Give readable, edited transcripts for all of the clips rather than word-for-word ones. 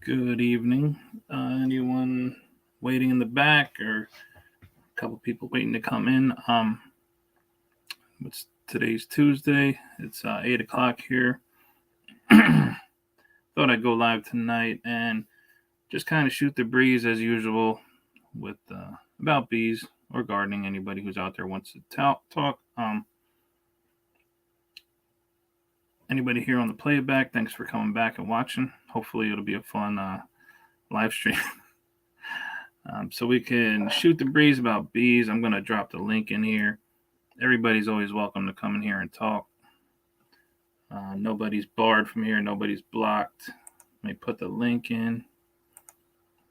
Good evening. Anyone waiting in the back or a couple people waiting to come in? It's today's Tuesday. It's 8 o'clock here. Thought I'd go live tonight and just kind of shoot the breeze as usual with about bees or gardening. Anybody who's out there wants to talk. Anybody here on the playback, thanks for coming back and watching. Hopefully it'll be a fun live stream. So we can shoot the breeze about bees. I'm going to drop the link in here. Everybody's always welcome to come in here and talk. Nobody's barred from here. Nobody's blocked. Let me put the link in.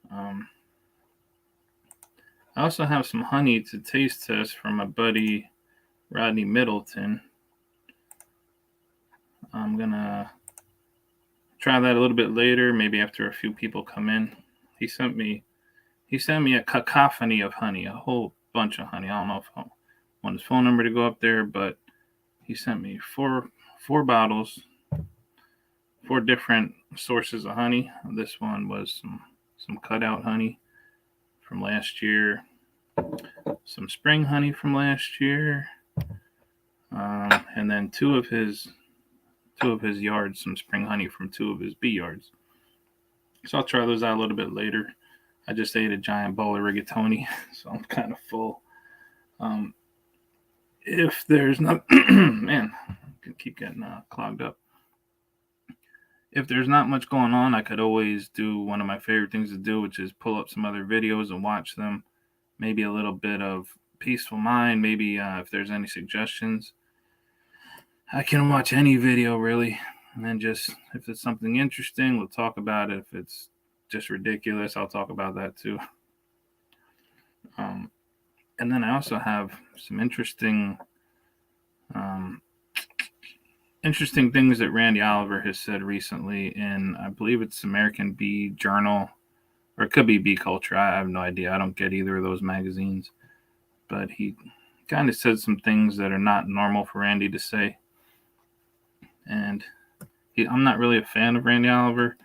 I also have some honey to taste test from my buddy Rodney Middleton. I'm going to try that a little bit later, maybe after a few people come in. He sent me a cacophony of honey, a whole bunch of honey. I don't know if I want his phone number to go up there, but he sent me four bottles, 4 different sources of honey. This one was some cutout honey from last year, some spring honey from last year, and then two of his yards, some spring honey from 2 of his bee yards. So I'll try those out a little bit later. I just ate a giant bowl of rigatoni, so I'm kind of full. If there's not, man, I keep getting clogged up. If there's not much going on, I could always do one of my favorite things to do, which is pull up some other videos and watch them. Maybe a little bit of peaceful mind. Maybe if there's any suggestions, I can watch any video really. And then just, if it's something interesting, we'll talk about it. If it's just ridiculous, I'll talk about that too. And then I also have some interesting things that Randy Oliver has said recently in, I believe it's American Bee Journal, or it could be Bee Culture. I have no idea. I don't get either of those magazines. But he kind of said some things that are not normal for Randy to say. And I'm not really a fan of Randy Oliver.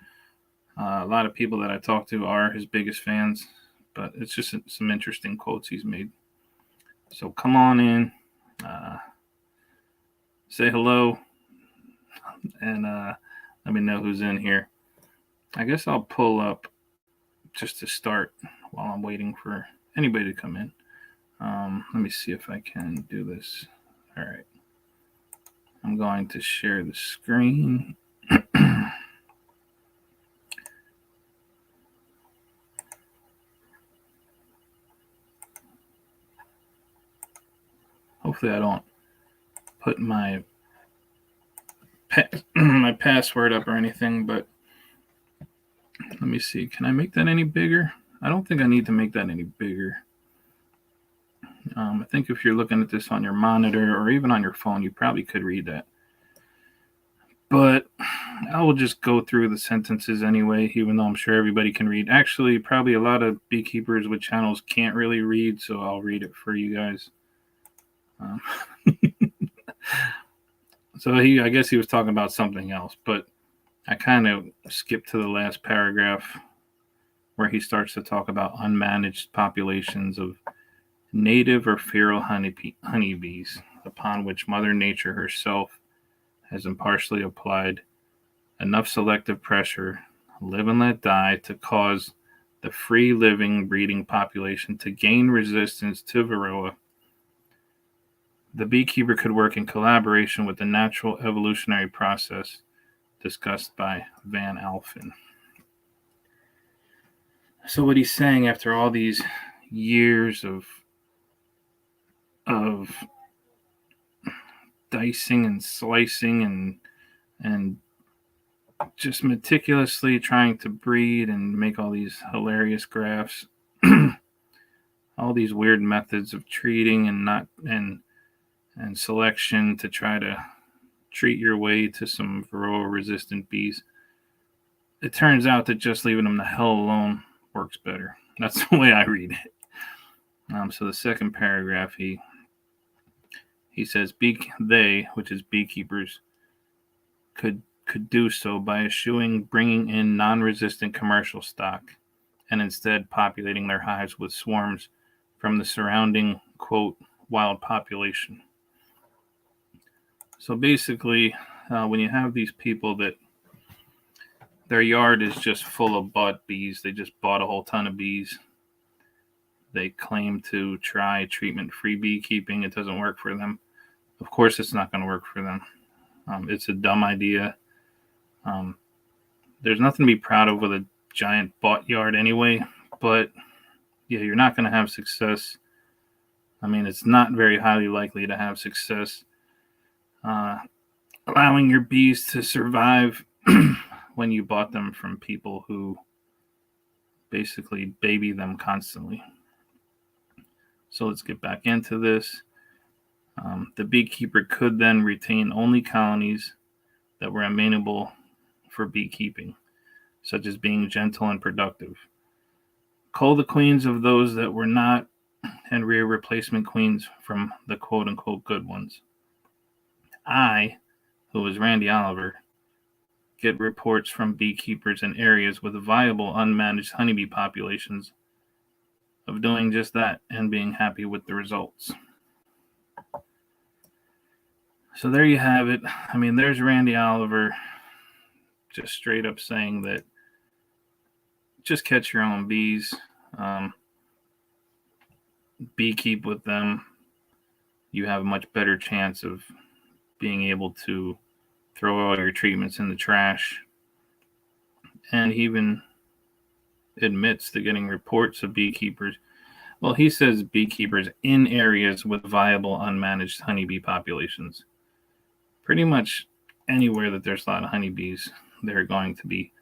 A lot of people that I talk to are his biggest fans, but it's just some interesting quotes he's made. So come on in, say hello, and let me know who's in here. I guess I'll pull up just to start while I'm waiting for anybody to come in. Let me see if I can do this. All right. I'm going to share the screen. Hopefully I don't put my password up or anything, but let me see. Can I make that any bigger? I don't think I need to make that any bigger. I think if you're looking at this on your monitor or even on your phone, you probably could read that. But I will just go through the sentences anyway, even though I'm sure everybody can read. Actually, probably a lot of beekeepers with channels can't really read, so I'll read it for you guys. So I guess he was talking about something else, but I kind of skipped to the last paragraph where he starts to talk about unmanaged populations of native or feral honeybees, upon which Mother Nature herself has impartially applied enough selective pressure, live and let die, to cause the free living breeding population to gain resistance to varroa. The beekeeper could work in collaboration with the natural evolutionary process discussed by Van Alphen. So what he's saying, after all these years of dicing and slicing and just meticulously trying to breed and make all these hilarious graphs, all these weird methods of treating and selection to try to treat your way to some varroa resistant bees. It turns out that just leaving them the hell alone works better. That's the way I read it. So the second paragraph, he says, they, which is beekeepers, could could do so by eschewing bringing in non-resistant commercial stock and instead populating their hives with swarms from the surrounding, quote, wild population. So basically, when you have these people that their yard is just full of bought bees, they just bought a whole ton of bees, they claim to try treatment-free beekeeping, it doesn't work for them. Of course it's not going to work for them. It's a dumb idea. There's nothing to be proud of with a giant bought yard anyway, but yeah, you're not going to have success. I mean, it's not very highly likely to have success allowing your bees to survive when you bought them from people who basically baby them constantly. So let's get back into this. The beekeeper could then retain only colonies that were amenable for beekeeping, such as being gentle and productive. Cull the queens of those that were not, and rear replacement queens from the quote-unquote good ones. I, who is Randy Oliver, get reports from beekeepers in areas with viable unmanaged honeybee populations of doing just that and being happy with the results. So there you have it. I mean, there's Randy Oliver just straight up saying that just catch your own bees, beekeep with them. You have a much better chance of being able to throw all your treatments in the trash. And he even admits to getting reports of beekeepers. Well, he says beekeepers in areas with viable unmanaged honeybee populations. Pretty much anywhere that there's a lot of honeybees, there are going to be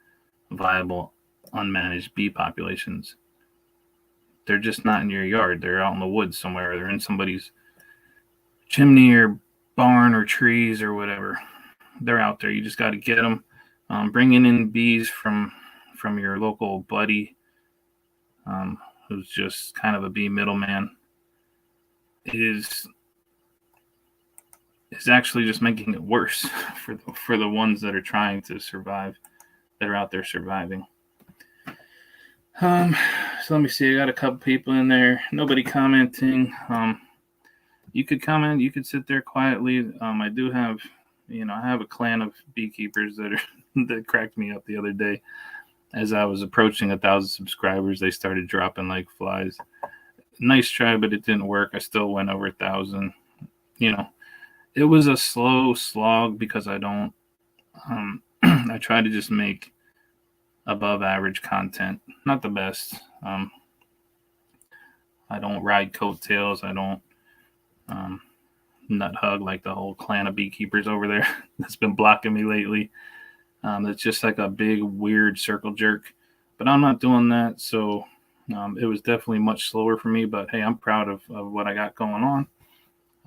viable unmanaged bee populations. They're just not in your yard. They're out in the woods somewhere. They're in somebody's chimney or barn or trees or whatever. They're out there. You just got to get them. Bringing in bees from your local buddy, who's just kind of a bee middleman, is actually just making it worse for the ones that are trying to survive, that are out there surviving. So let me see. I got a couple people in there. Nobody commenting. You could comment. You could sit there quietly. I do have, I have a clan of beekeepers that cracked me up the other day. As I was approaching 1,000 subscribers, they started dropping like flies. Nice try, but it didn't work. I still went over 1,000. It was a slow slog because I don't. I try to just make above average content, not the best. I don't ride coattails. I don't nut hug like the whole clan of beekeepers over there that's been blocking me lately. It's just like a big weird circle jerk, but I'm not doing that. So it was definitely much slower for me, but hey, I'm proud of what I got going on.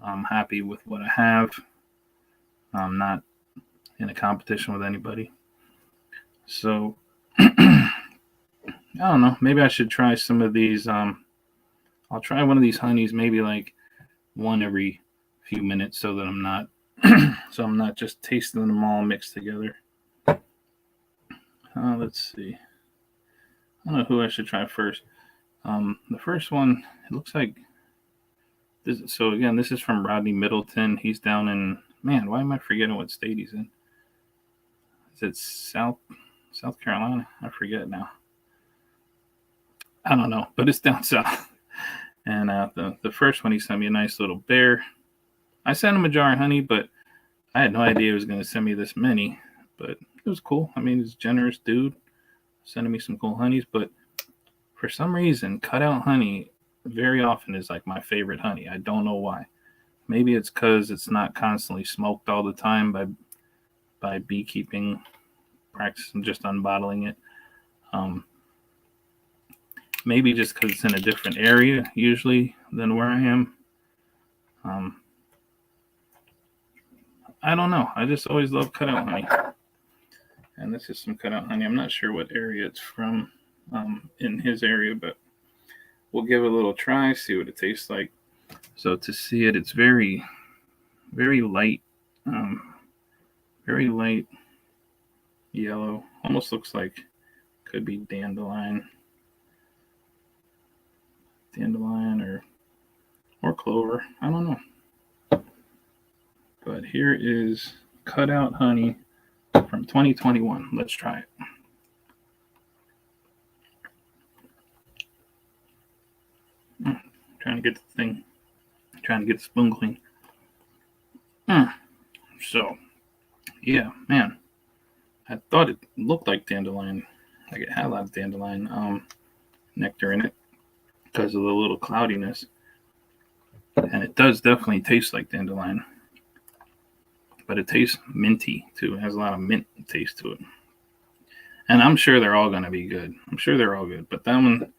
I'm happy with what I have. I'm not in a competition with anybody. So I don't know. Maybe I should try some of these. I'll try one of these honeys, maybe like one every few minutes, so that I'm not just tasting them all mixed together. Let's see. I don't know who I should try first. The first one, it looks like this. So again, this is from Rodney Middleton. He's down in, man, why am I forgetting what state he's in? Is it South Carolina? I forget now. I don't know, but it's down south. And the first one, he sent me a nice little bear. I sent him a jar of honey, but I had no idea he was going to send me this many. But it was cool. I mean, he's a generous dude, sending me some cool honeys. But for some reason, cutout honey very often is like my favorite honey. I don't know why. Maybe it's because it's not constantly smoked all the time by beekeeping practice and just unbottling it. Maybe just because it's in a different area usually than where I am. I don't know. I just always love cutout honey. And this is some cutout honey. I'm not sure what area it's from in his area, but we'll give it a little try, see what it tastes like. So to see it, it's very, very light. Very light yellow. Almost looks like could be dandelion or clover. I don't know. But here is cutout honey from 2021. Let's try it. Trying to get the spoon clean. So, yeah, man. I thought it looked like dandelion. Like it had a lot of dandelion nectar in it because of the little cloudiness. And it does definitely taste like dandelion. But it tastes minty too. It has a lot of mint taste to it. And I'm sure they're all going to be good. I'm sure they're all good. But that one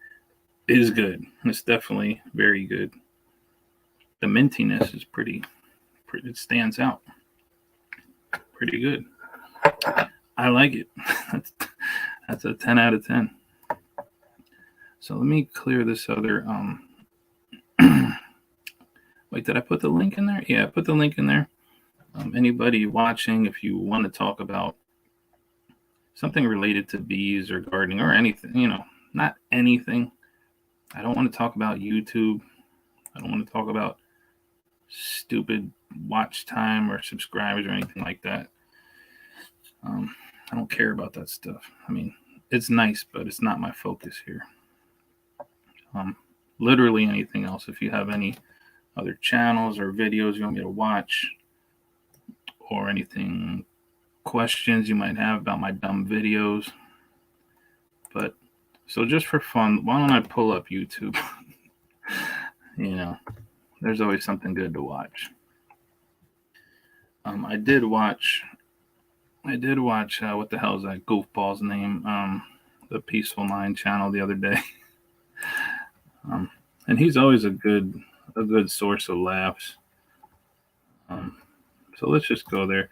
is good. It's definitely very good. The mintiness is pretty it stands out. Pretty good. I like it. That's a 10 out of 10. So let me clear this other wait, did I put the link in there? Yeah, I put the link in there. Anybody watching, if you want to talk about something related to bees or gardening or anything, not anything. I don't want to talk about YouTube. I don't want to talk about stupid watch time or subscribers or anything like that. I don't care about that stuff. I mean, it's nice, but it's not my focus here. Literally anything else. If you have any other channels or videos you want me to watch or anything, questions you might have about my dumb videos. But so just for fun, why don't I pull up YouTube? There's always something good to watch. I did watch what the hell is that goofball's name? The Peaceful Mind channel the other day. And he's always a good source of laughs. So let's just go there.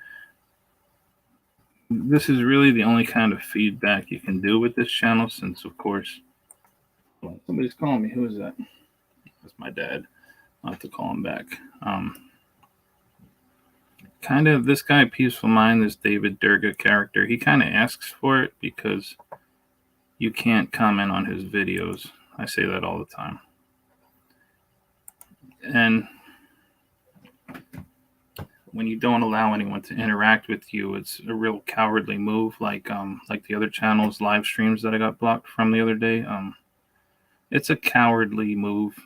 This is really the only kind of feedback you can do with this channel, since, of course, somebody's calling me. Who is that? That's my dad. I'll have to call him back. Kind of this guy, Peaceful Mind, this David Durga character, he kind of asks for it because you can't comment on his videos. I say that all the time. And when you don't allow anyone to interact with you, it's a real cowardly move, like the other channel's live streams that I got blocked from the other day. It's a cowardly move.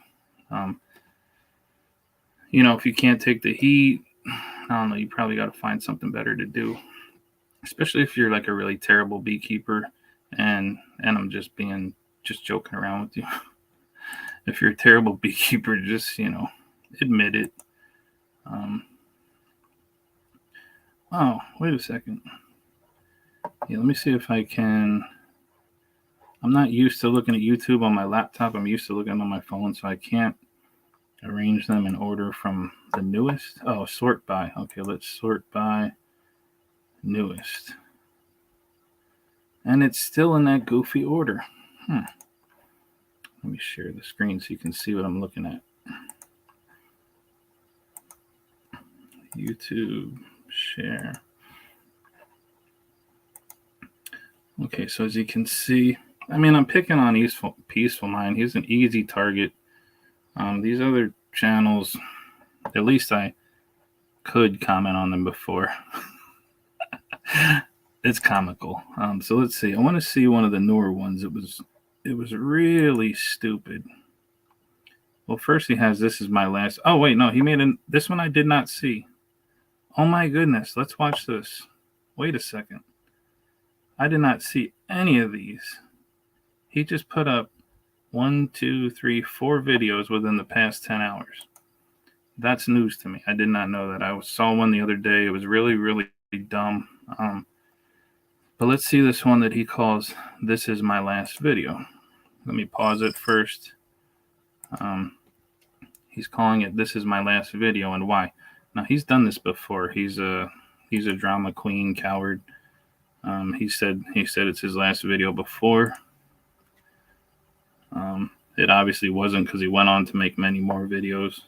If you can't take the heat, I don't know, you probably got to find something better to do, especially if you're like a really terrible beekeeper, and I'm just joking around with you. If you're a terrible beekeeper, just, admit it. Oh, wait a second. Yeah, let me see if I can. I'm not used to looking at YouTube on my laptop. I'm used to looking on my phone, so I can't arrange them in order from the newest. Oh, sort by. Okay, let's sort by newest. And it's still in that goofy order. Let me share the screen so you can see what I'm looking at. YouTube, share. Okay, so as you can see, I'm picking on Peaceful Mind. He's an easy target. These other channels, at least I could comment on them before. It's comical. So let's see. I want to see one of the newer ones. It was really stupid. Well, first he has This Is My Last. Oh, wait, no. He made this one I did not see. Oh, my goodness. Let's watch this. Wait a second. I did not see any of these. He just put up 1, 2, 3, 4 videos within the past 10 hours. That's news to me. I did not know that. I saw one the other day. It was really, really dumb. But let's see this one that he calls This Is My Last Video. Let me pause it first. He's calling it This Is My Last Video, and why? Now, he's done this before. He's a drama queen coward. He said it's his last video before. It obviously wasn't, because he went on to make many more videos.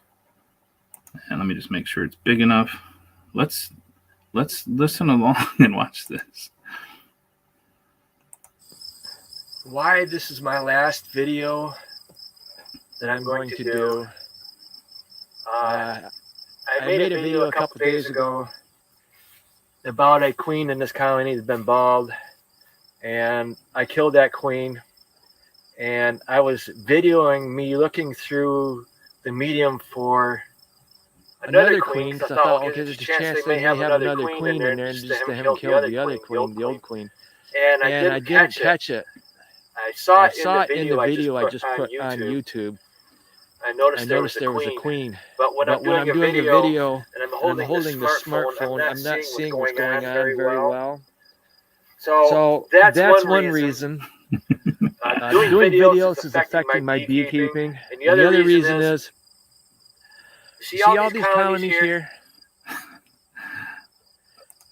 And let me just make sure it's big enough. Let's listen along and watch this. why this is my last video that I'm going to do. I made a video a couple days ago about a queen in this colony that's been bald, and I killed that queen. And I was videoing me looking through the medium for another queen, because I thought, okay, there's a chance they may have another queen in there, and just to him killed the other queen, the old queen. And I didn't catch it. I saw it in the video I just put on YouTube. I noticed there was a queen. But when I'm doing a video and I'm holding the smartphone, I'm not seeing what's going on very well. So that's one reason. Doing videos is affecting my beekeeping. And the other reason is, see all these colonies here?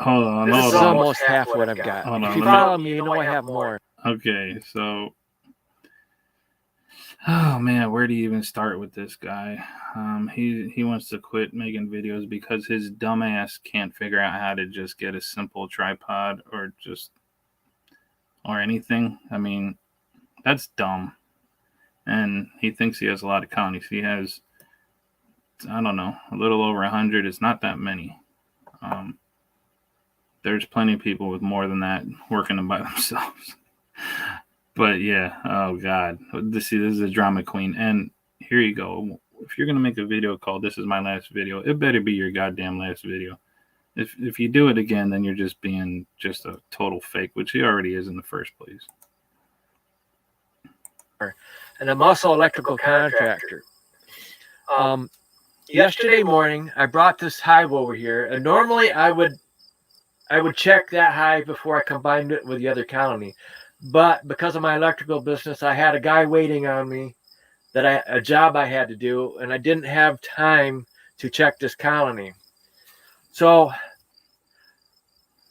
Hold on. This is almost half what I've got. If you follow me, you know I have more. Okay, so, oh man, where do you even start with this guy? He wants to quit making videos because his dumbass can't figure out how to just get a simple tripod or anything. I mean, that's dumb. And he thinks he has a lot of colonies. He has, I don't know, a little over 100. It's not that many. There's plenty of people with more than that working by themselves. But yeah, oh God. This is a drama queen. And here you go. If you're going to make a video called This Is My Last Video, it better be your goddamn last video. If you do it again, then you're just being just a total fake, which he already is in the first place. And I'm also an electrical contractor. Yesterday morning, I brought this hive over here, and normally I would check that hive before I combined it with the other colony. But because of my electrical business, I had a guy waiting on me, a job I had to do, and I didn't have time to check this colony. So,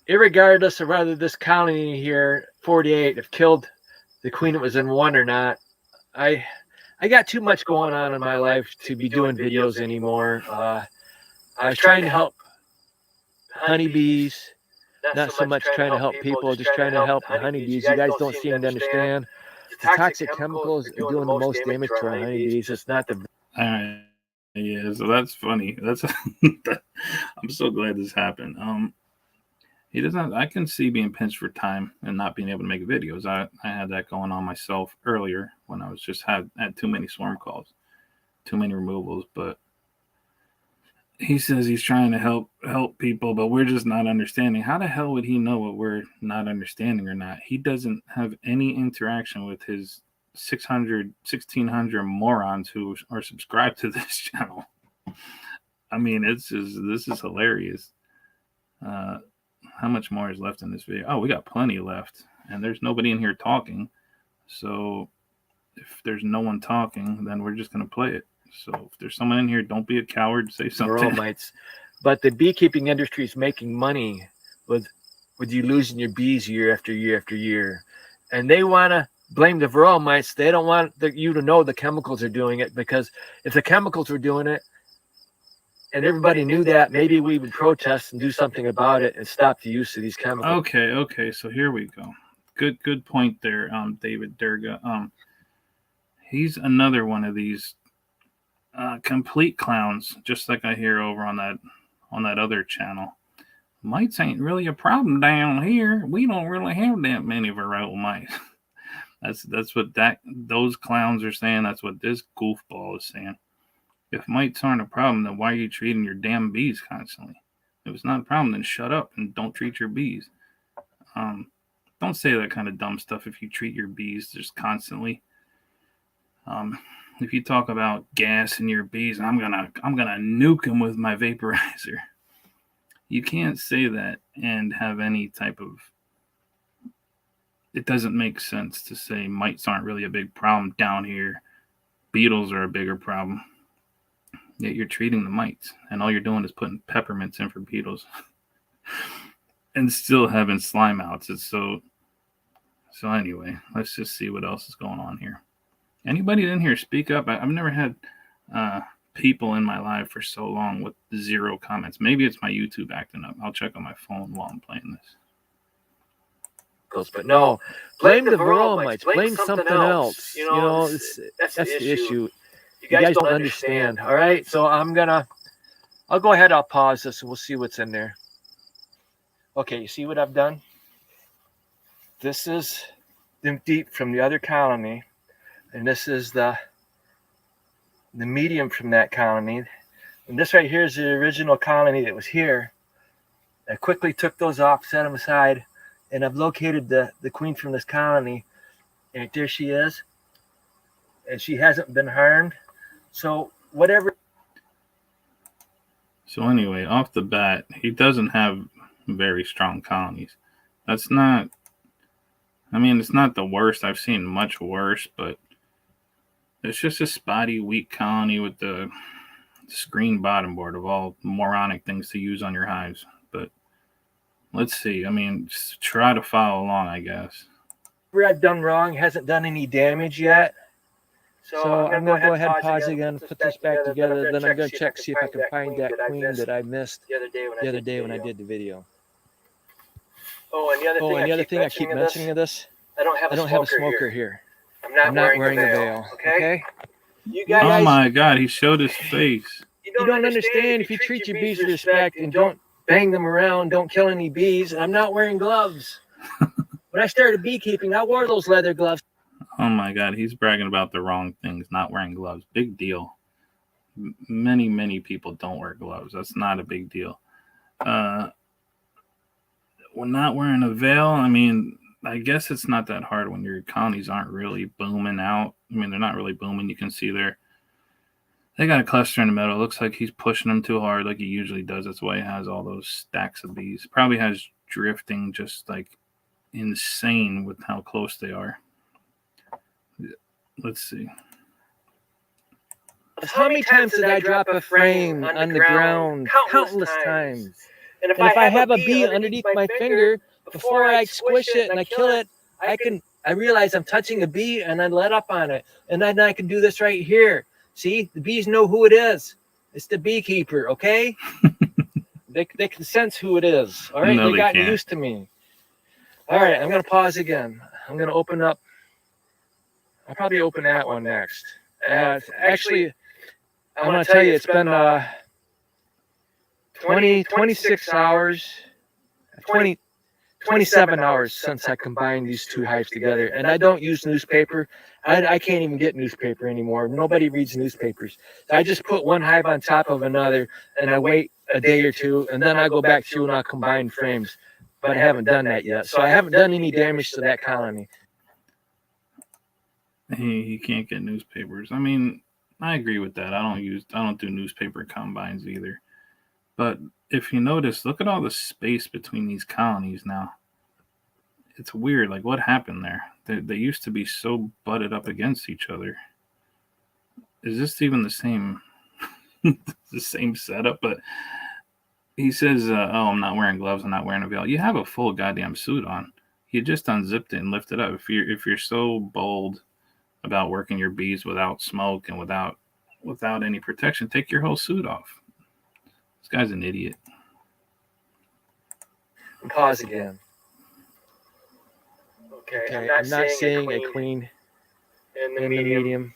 irregardless of whether this colony here, 48, have killed the queen that was in one or not, I got too much going on in my life to be doing videos anymore. I was trying to help honeybees, not so much trying to help people, just trying to help the honeybees. You guys don't seem to understand. The toxic chemicals are doing the most damage to our honeybees. It's not the... All right. Yeah, so that's funny. That's I'm so glad this happened. He doesn't. I can see being pinched for time and not being able to make videos. I had that going on myself earlier when I was just had too many swarm calls, too many removals. But he says he's trying to help people, but we're just not understanding. How the hell would he know what we're not understanding or not? He doesn't have any interaction with his 1,600 morons who are subscribed to this channel. I mean, this is hilarious. How much more is left in this video? Oh, we got plenty left, and there's nobody in here talking. So if there's no one talking, then we're just gonna play it. So if there's someone in here, don't be a coward. Say something. Varroa mites. But the beekeeping industry is making money with you losing your bees year after year after year, and they want to blame the varroa mites. They don't want you to know the chemicals are doing it, because if the chemicals were doing it and everybody knew that, maybe we would protest and do something about it and stop the use of these chemicals. Okay. So here we go. Good point there, David Durga. He's another one of these complete clowns, just like I hear over on that other channel. Mites ain't really a problem down here. We don't really have that many varroa mites. That's what those clowns are saying. That's what this goofball is saying. If mites aren't a problem, then why are you treating your damn bees constantly? If it's not a problem, then shut up and don't treat your bees. Don't say that kind of dumb stuff if you treat your bees just constantly. If you talk about gas in your bees, I'm gonna nuke them with my vaporizer. You can't say that and have any type of... It doesn't make sense to say mites aren't really a big problem down here. Beetles are a bigger problem. Yet you're treating the mites, and all you're doing is putting peppermints in for beetles, and still having slime outs. So anyway, let's just see what else is going on here. Anybody in here speak up? I've never had people in my life for so long with 0 comments. Maybe it's my YouTube acting up. I'll check on my phone while I'm playing this. But no, blame the varroa mites. Blame something else. That's the issue. You guys don't understand. All right, so I'll go ahead. I'll pause this and we'll see what's in there. Okay, you see what I've done? This is the deep from the other colony, and this is the medium from that colony. And this right here is the original colony that was here. I quickly took those off, set them aside, and I've located the queen from this colony. And there she is. And she hasn't been harmed. So whatever. So anyway, off the bat, he doesn't have very strong colonies. That's not, I mean, it's not the worst. I've seen much worse, but it's just a spotty, weak colony with the screen bottom board of all moronic things to use on your hives. But let's see. I mean, just try to follow along, I guess. Where I've done wrong hasn't done any damage yet. So I'm going to go ahead and pause again, put this back together, then I'm going to check, see if I can find that queen that I missed the other day when I did the video. Oh, and the other thing I keep mentioning of this, I don't have a smoker here. I'm not wearing a veil, okay? You guys, oh my God, he showed his face. You don't understand. If you treat your bees with respect and don't bang them around, don't kill any bees, I'm not wearing gloves. When I started beekeeping, I wore those leather gloves. Oh my God, he's bragging about the wrong things, not wearing gloves. Big deal. Many people don't wear gloves. That's not a big deal. We're not wearing a veil. I mean, I guess it's not that hard when your colonies aren't really booming out. I mean, they're not really booming. You can see they got a cluster in the middle. It looks like he's pushing them too hard like he usually does. That's why he has all those stacks of bees. Probably has drifting just like insane with how close they are. Let's see. How many times did I drop a frame on the ground? Countless times. And if I have a bee underneath my finger, before I squish it and I kill it, I realize I'm touching a bee and I let up on it. And then I can do this right here. See, the bees know who it is. It's the beekeeper, okay? they can sense who it is. All right, no, they got used to me. All right, I'm going to pause again. I'm going to open up. I'll probably open that one next. Actually, I want to tell you, it's been 26 hours, 27 hours since I combined these two hives together. And I don't use newspaper. I can't even get newspaper anymore. Nobody reads newspapers. So I just put one hive on top of another, and I wait a day or two, and then I go back through and I'll combine frames. But I haven't done that yet. So I haven't done any damage to that colony. He can't get newspapers. I mean, I agree with that. I don't do newspaper combines either. But if you notice, look at all the space between these colonies now. It's weird. Like, what happened there? They used to be so butted up against each other. Is this even the same the same setup? But he says, oh, I'm not wearing gloves. I'm not wearing a veil. You have a full goddamn suit on. You just unzipped it and lifted up. If you're so bold about working your bees without smoke and without any protection, take your whole suit off. This guy's an idiot. Pause again. Okay, I'm not seeing a queen in the medium.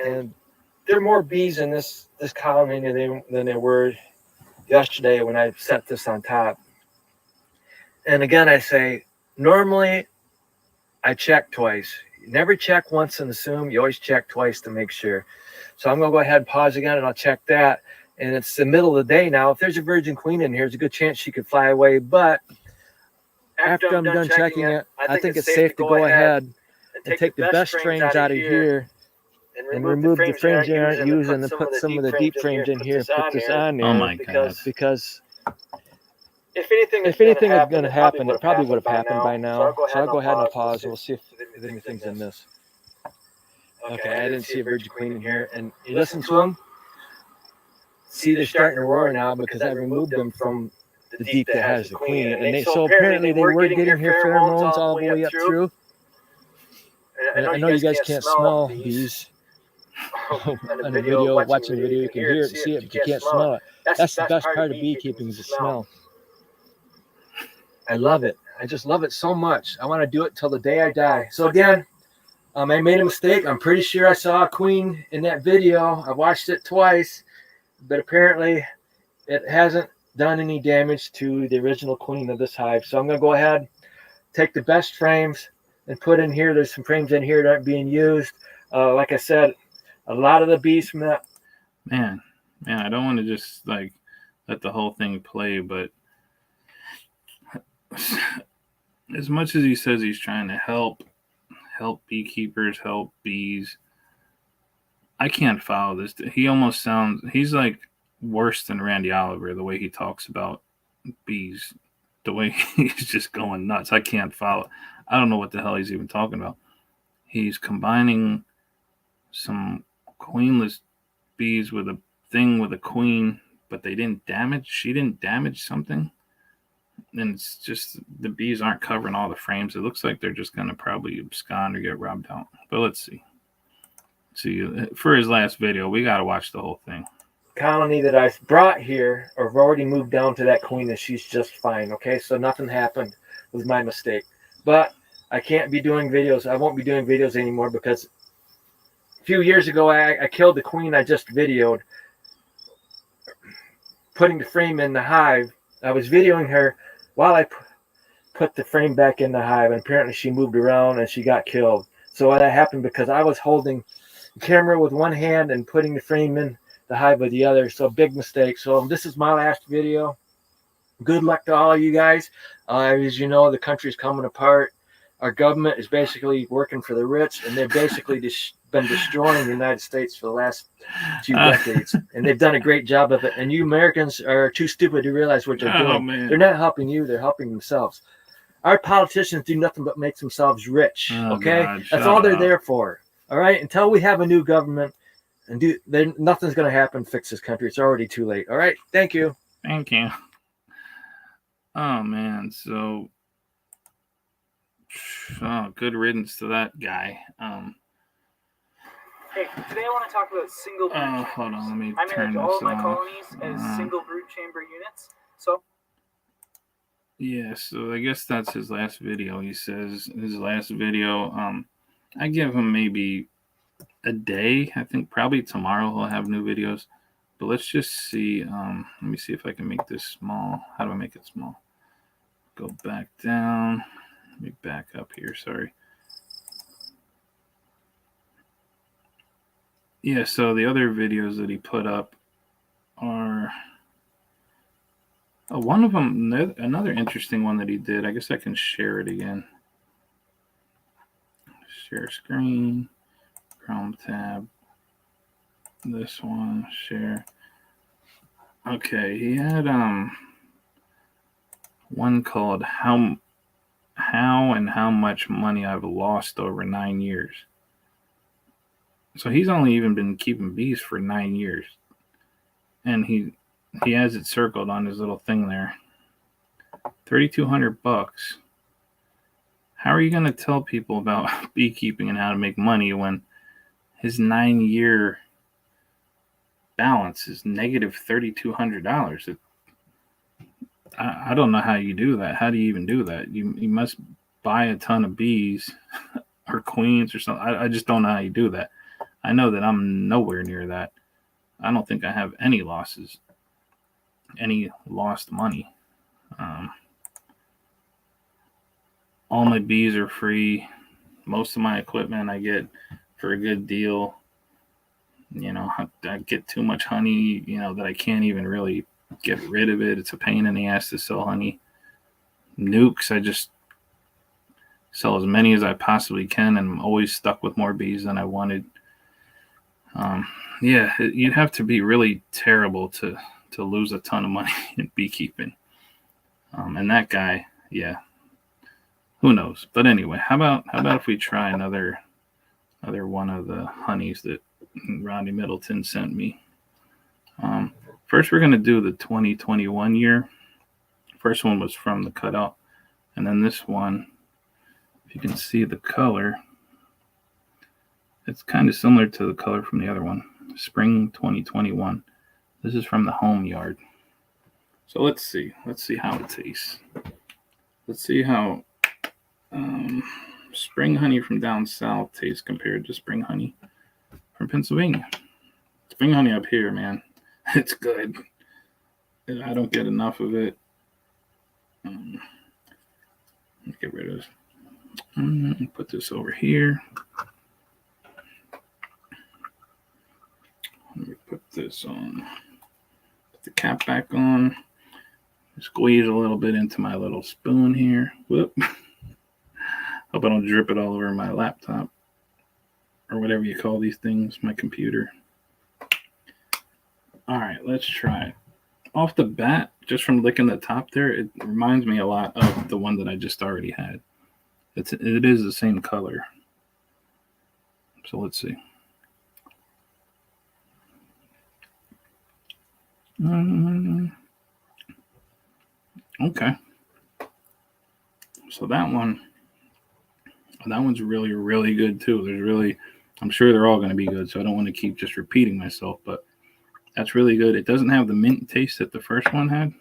And there are more bees in this colony than there were yesterday when I set this on top. And again, I say, normally I check twice. You never check once and assume. You always check twice to make sure. So I'm going to go ahead and pause again, and I'll check that. And it's the middle of the day now. If there's a virgin queen in here, there's a good chance she could fly away. But after I'm done checking it, I think it's safe to go ahead and take the best frames out of here and remove the frames you aren't using and put some of the deep frames in here and put this on there. Oh my God. Because if anything is going to happen, it probably would have happened by now. So I'll go ahead and pause and we'll see if anything's in this. Okay, I didn't see a virgin queen in here. And you listen to them. See, they're starting to roar now because I removed them from the deep that has the queen. And so apparently they were getting here pheromones all the way up through. And I know you guys can't smell these on the video, watching the video. You can hear it and see it, but you can't smell it. That's the best part of beekeeping is the smell. I love it. I just love it so much. I want to do it till the day I die. So again, I made a mistake. I'm pretty sure I saw a queen in that video. I watched it twice, but apparently it hasn't done any damage to the original queen of this hive. So I'm going to go ahead, take the best frames and put in here. There's some frames in here that aren't being used. Like I said, a lot of the bees from that. Man, I don't want to just like let the whole thing play, but as much as he says he's trying to help beekeepers, help bees, I can't follow this. He almost sounds, he's like worse than Randy Oliver, the way he talks about bees, the way he's just going nuts. I can't follow. I don't know what the hell he's even talking about. He's combining some queenless bees with a thing with a queen, but she didn't damage something. And it's just the bees aren't covering all the frames. It looks like they're just going to probably abscond or get robbed out. But let's see. See, for his last video, we got to watch the whole thing. Colony that I brought here have already moved down to that queen and she's just fine. Okay, so nothing happened. It was my mistake. But I can't be doing videos. I won't be doing videos anymore because a few years ago I killed the queen I just videoed, putting the frame in the hive. I was videoing her while I put the frame back in the hive, and apparently she moved around and she got killed. So that happened because I was holding the camera with one hand and putting the frame in the hive with the other. So big mistake. So this is my last video. Good luck to all of you guys. As you know, the country's coming apart. Our government is basically working for the rich, and they've basically been destroying the United States for the last few decades. And they've done a great job of it. And you Americans are too stupid to realize what they're doing. Man. They're not helping you. They're helping themselves. Our politicians do nothing but make themselves rich. Okay? God, that's all they're there for. All right? Until we have a new government, and nothing's going to happen to fix this country. It's already too late. All right? Thank you. Thank you. Oh, man. So, good riddance to that guy. Hey, today I want to talk about single brood chambers. Hold on, let me I turn manage all this of my off. colonies as single brood chamber units. So yeah, so I guess that's his last video. He says his last video. I give him maybe a day. I think probably tomorrow he'll have new videos. But let's just see. Let me see if I can make this small. How do I make it small? Go back down. Let me back up here. Sorry. Yeah, so the other videos that he put up are one of them, another interesting one that he did. I guess I can share it again. Share screen, Chrome tab, this one, share. Okay, he had one called how and how much money I've lost over 9 years. So he's only even been keeping bees for 9 years. And he has it circled on his little thing there. $3,200. How are you going to tell people about beekeeping and how to make money when his 9-year balance is negative $3,200? I don't know how you do that. How do you even do that? You must buy a ton of bees or queens or something. I just don't know how you do that. I know that I'm nowhere near that. I don't think I have any losses, any lost money. All my bees are free. Most of my equipment I get for a good deal. You know, I get too much honey, that I can't even really get rid of it. It's a pain in the ass to sell honey. Nukes, I just sell as many as I possibly can, and I'm always stuck with more bees than I wanted. You'd have to be really terrible to lose a ton of money in beekeeping. And that guy, who knows? But anyway, how about if we try another one of the honeys that Rodney Middleton sent me. First, we're going to do the 2021 year. First one was from the cutout, and then this one, if you can see the color, it's kind of similar to the color from the other one. Spring 2021. This is from the home yard. So let's see how it tastes. Let's see how spring honey from down south tastes compared to spring honey from Pennsylvania. Spring honey up here, man, it's good. I don't get enough of it. Get rid of this. Put this over here. Let me put this on. Put the cap back on. Squeeze a little bit into my little spoon here. Whoop. Hope I don't drip it all over my laptop or whatever you call these things, my computer. All right, let's try it. Off the bat, just from licking the top there, it reminds me a lot of the one that I just already had. It is the same color. So let's see. Okay. So that one's really, really good too. I'm sure they're all going to be good, so I don't want to keep just repeating myself, but that's really good. It doesn't have the mint taste that the first one had.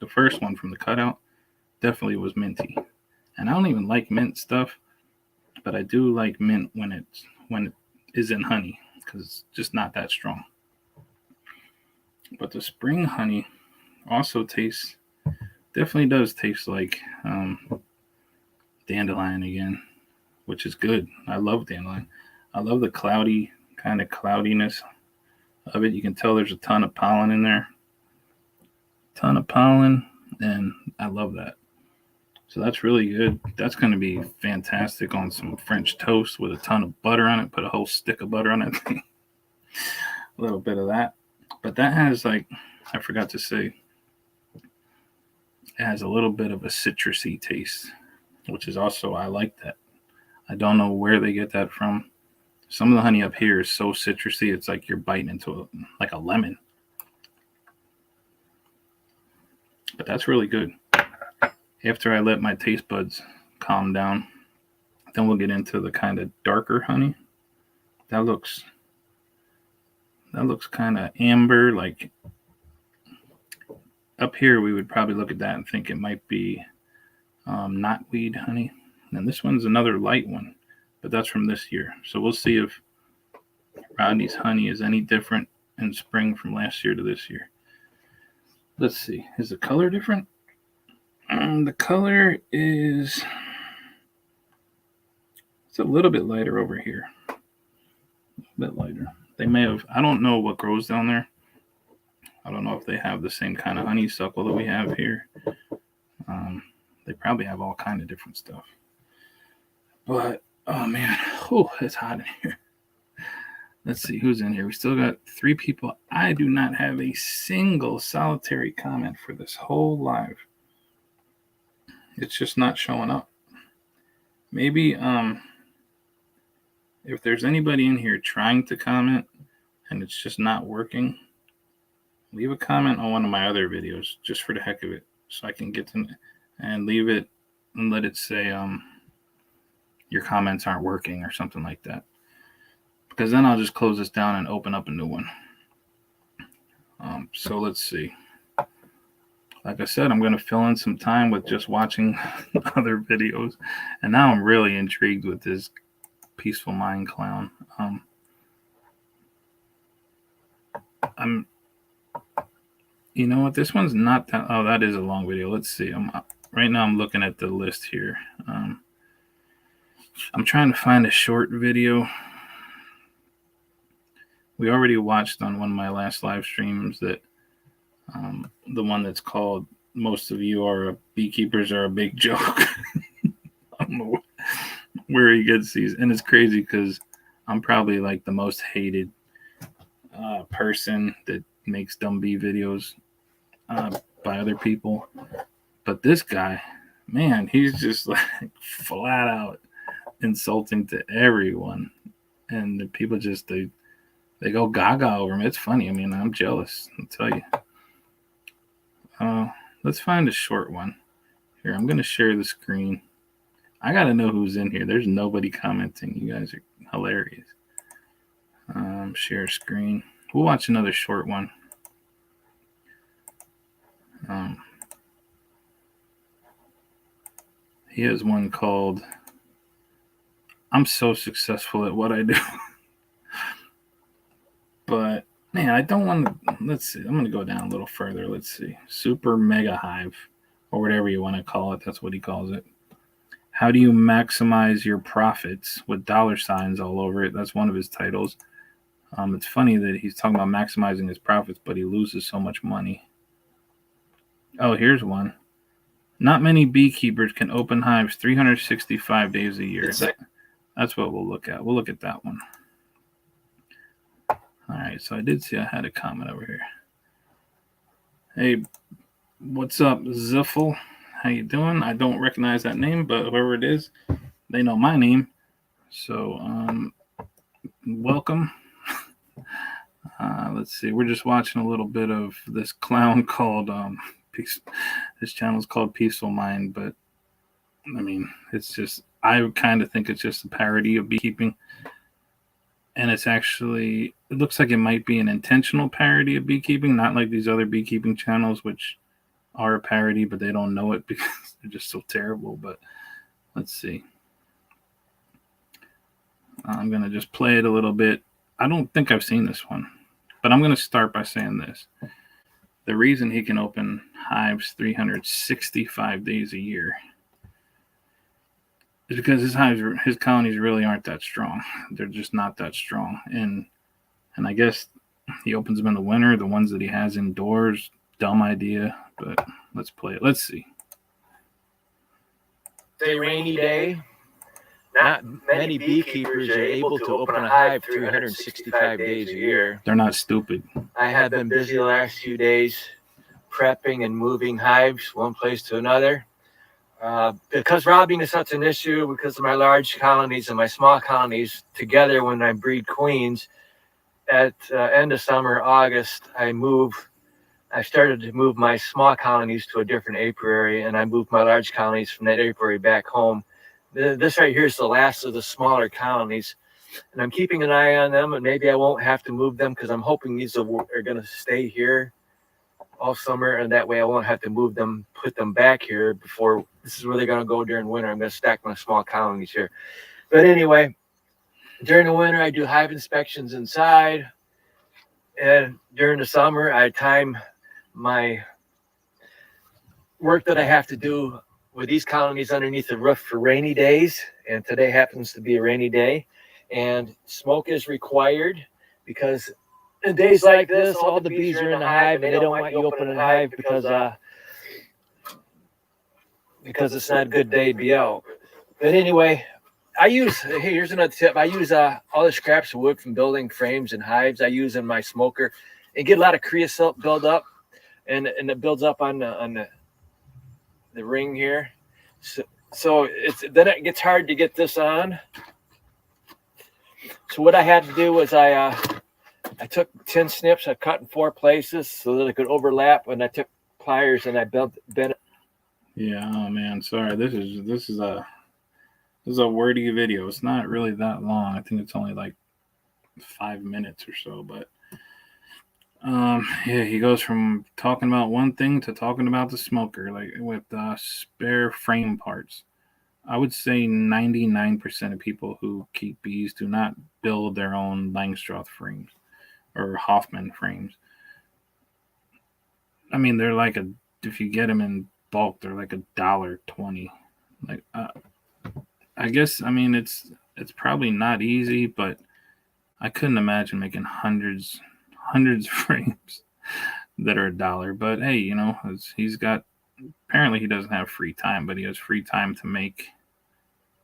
The first one from the cutout definitely was minty. And I don't even like mint stuff, but I do like mint when it is in honey, because it's just not that strong. But the spring honey also definitely does taste like dandelion again, which is good. I love dandelion. I love the cloudy kind of cloudiness of it. You can tell there's a ton of pollen in there. Ton of pollen, and I love that. So that's really good. That's going to be fantastic on some French toast with a ton of butter on it. Put a whole stick of butter on it. A little bit of that. But that has, like, I forgot to say, it has a little bit of a citrusy taste, which is also, I like that. I don't know where they get that from. Some of the honey up here is so citrusy, it's like you're biting into like a lemon. But that's really good. After I let my taste buds calm down, then we'll get into the kind of darker honey. That looks kind of amber, like up here we would probably look at that and think it might be knotweed honey. And this one's another light one, but that's from this year. So we'll see if Rodney's honey is any different in spring from last year to this year. Let's see. Is the color different? The color is, it's a little bit lighter over here. A bit lighter. They may have, I don't know what grows down there. I don't know if they have the same kind of honeysuckle that we have here. They probably have all kind of different stuff. But, oh man, it's hot in here. Let's see who's in here. We still got 3 people. I do not have a single solitary comment for this whole live. It's just not showing up. Maybe if there's anybody in here trying to comment and it's just not working, leave a comment on one of my other videos just for the heck of it, so I can get to and leave it and let it say your comments aren't working or something like that. Because then I'll just close this down and open up a new one. So let's see. Like I said, I'm going to fill in some time with just watching other videos. And now I'm really intrigued with this Peaceful Mind clown. You know what? This one's not that. Oh, that is a long video. Let's see. Right now I'm looking at the list here. I'm trying to find a short video. We already watched on one of my last live streams that the one that's called "Most of You Are Beekeepers Are a Big Joke." I don't know where he gets these, and it's crazy because I'm probably like the most hated person that makes dumb bee videos by other people. But this guy, man, he's just like flat out insulting to everyone, and the people just they go gaga over him. It's funny. I mean, I'm jealous, I'll tell you. Let's find a short one. Here, I'm going to share the screen. I got to know who's in here. There's nobody commenting. You guys are hilarious. Share screen. We'll watch another short one. He has one called "I'm So Successful at What I Do." But man, I don't want to. Let's see. I'm going to go down a little further. Let's see. Super Mega Hive, or whatever you want to call it. That's what he calls it. How do you maximize your profits with dollar signs all over it? That's one of his titles. It's funny that he's talking about maximizing his profits, but he loses so much money. Oh, here's one. Not many beekeepers can open hives 365 days a year. That's what we'll look at. We'll look at that one. All right, so I did see I had a comment over here. Hey, what's up, Ziffle? How you doing? I don't recognize that name, but whoever it is, they know my name. So, welcome. Let's see. We're just watching a little bit of this clown called Peace. This channel is called Peaceful Mind, but I mean, it's just, I kind of think it's just a parody of beekeeping. And it's actually, it looks like it might be an intentional parody of beekeeping, not like these other beekeeping channels, which are a parody, but they don't know it because they're just so terrible. But let's see. I'm going to just play it a little bit. I don't think I've seen this one, but I'm going to start by saying this. The reason he can open hives 365 days a year is because his colonies really aren't that strong. They're just not that strong. And I guess he opens them in the winter. The ones that he has indoors, dumb idea, but let's play it. Let's see. It's a rainy day. Not many beekeepers are able to open a hive 365 days a year. They're not stupid. I have been busy the last few days prepping and moving hives one place to another. Because robbing is such an issue, because of my large colonies and my small colonies together when I breed queens, at end of summer, August, I started to move my small colonies to a different apiary, and I moved my large colonies from that apiary back home. This right here is the last of the smaller colonies, and I'm keeping an eye on them, and maybe I won't have to move them because I'm hoping these are going to stay here all summer, and that way I won't have to move them, put them back here before. This is where they're going to go during winter. I'm going to stack my small colonies here. But anyway, during the winter, I do hive inspections inside, and during the summer, I time my work that I have to do with these colonies underneath the roof for rainy days, and today happens to be a rainy day, and smoke is required because in days like this, all the bees are in the hive, and they don't want you opening the hive because it's not a good day to be out. But anyway, here's another tip. I use all the scraps of wood from building frames and hives. I use in my smoker and get a lot of creosote build up, and it builds up on the ring here. So then it gets hard to get this on. So what I had to do was I took 10 snips, I cut in 4 places so that it could overlap, and I took pliers and I bent it. Yeah, oh man, sorry. This is a wordy video. It's not really that long. I think it's only like 5 minutes or so, but yeah, he goes from talking about one thing to talking about the smoker, like with spare frame parts. I would say 99% of people who keep bees do not build their own Langstroth frames or Hoffman frames. I mean, they're like if you get them in bulk, they're like $1.20. Like, I guess, I mean, it's probably not easy, but I couldn't imagine making hundreds of frames that are $1. But hey, you know, apparently he doesn't have free time, but he has free time to make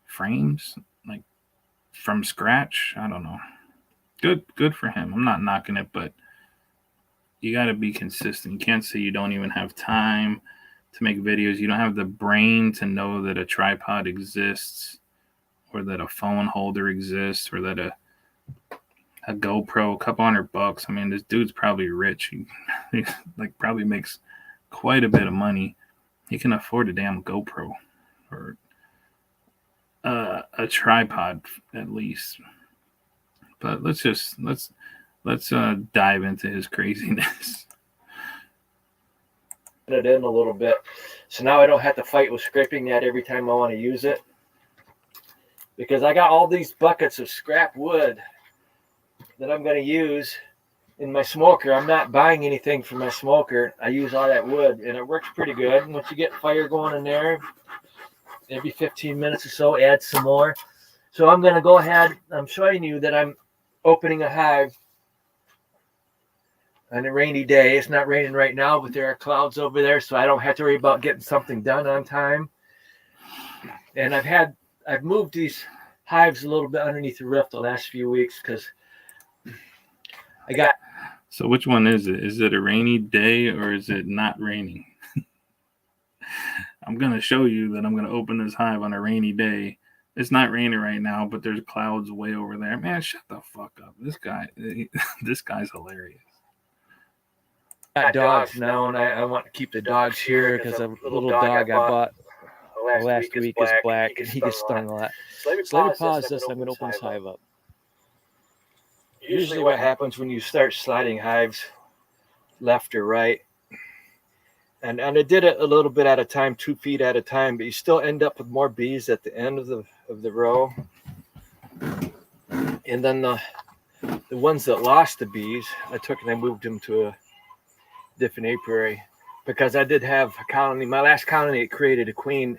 frames like from scratch. I don't know. Good for him. I'm not knocking it, but you got to be consistent. You can't say you don't even have time to make videos. You don't have the brain to know that a tripod exists, or that a phone holder exists, or that a GoPro, a couple $100. I mean, this dude's probably rich. He like probably makes quite a bit of money. He can afford a damn GoPro or a tripod at least. But let's dive into his craziness. It in a little bit. So now I don't have to fight with scraping that every time I want to use it. Because I got all these buckets of scrap wood that I'm going to use in my smoker. I'm not buying anything for my smoker. I use all that wood, and it works pretty good. Once you get fire going in there, every 15 minutes or so, add some more. So I'm going to go ahead. I'm showing you that I'm opening a hive on a rainy day. It's not raining right now, but there are clouds over there, so I don't have to worry about getting something done on time. And I've moved these hives a little bit underneath the roof the last few weeks because I got. So which one is it? Is it a rainy day or is it not raining? I'm going to show you that I'm going to open this hive on a rainy day. It's not raining right now, but there's clouds way over there. Man, shut the fuck up. This guy's hilarious. I got dogs now, and I want to keep the dogs here because a little dog I bought last week is black, and he gets stung a lot. So let me pause this. I'm going to open this hive up. Usually what happens when you start sliding hives left or right, and I did it a little bit at a time, 2 feet at a time, but you still end up with more bees at the end of the row. And then the ones that lost the bees, I took and I moved them to a different apiary because I did have a colony. My last colony, it created a queen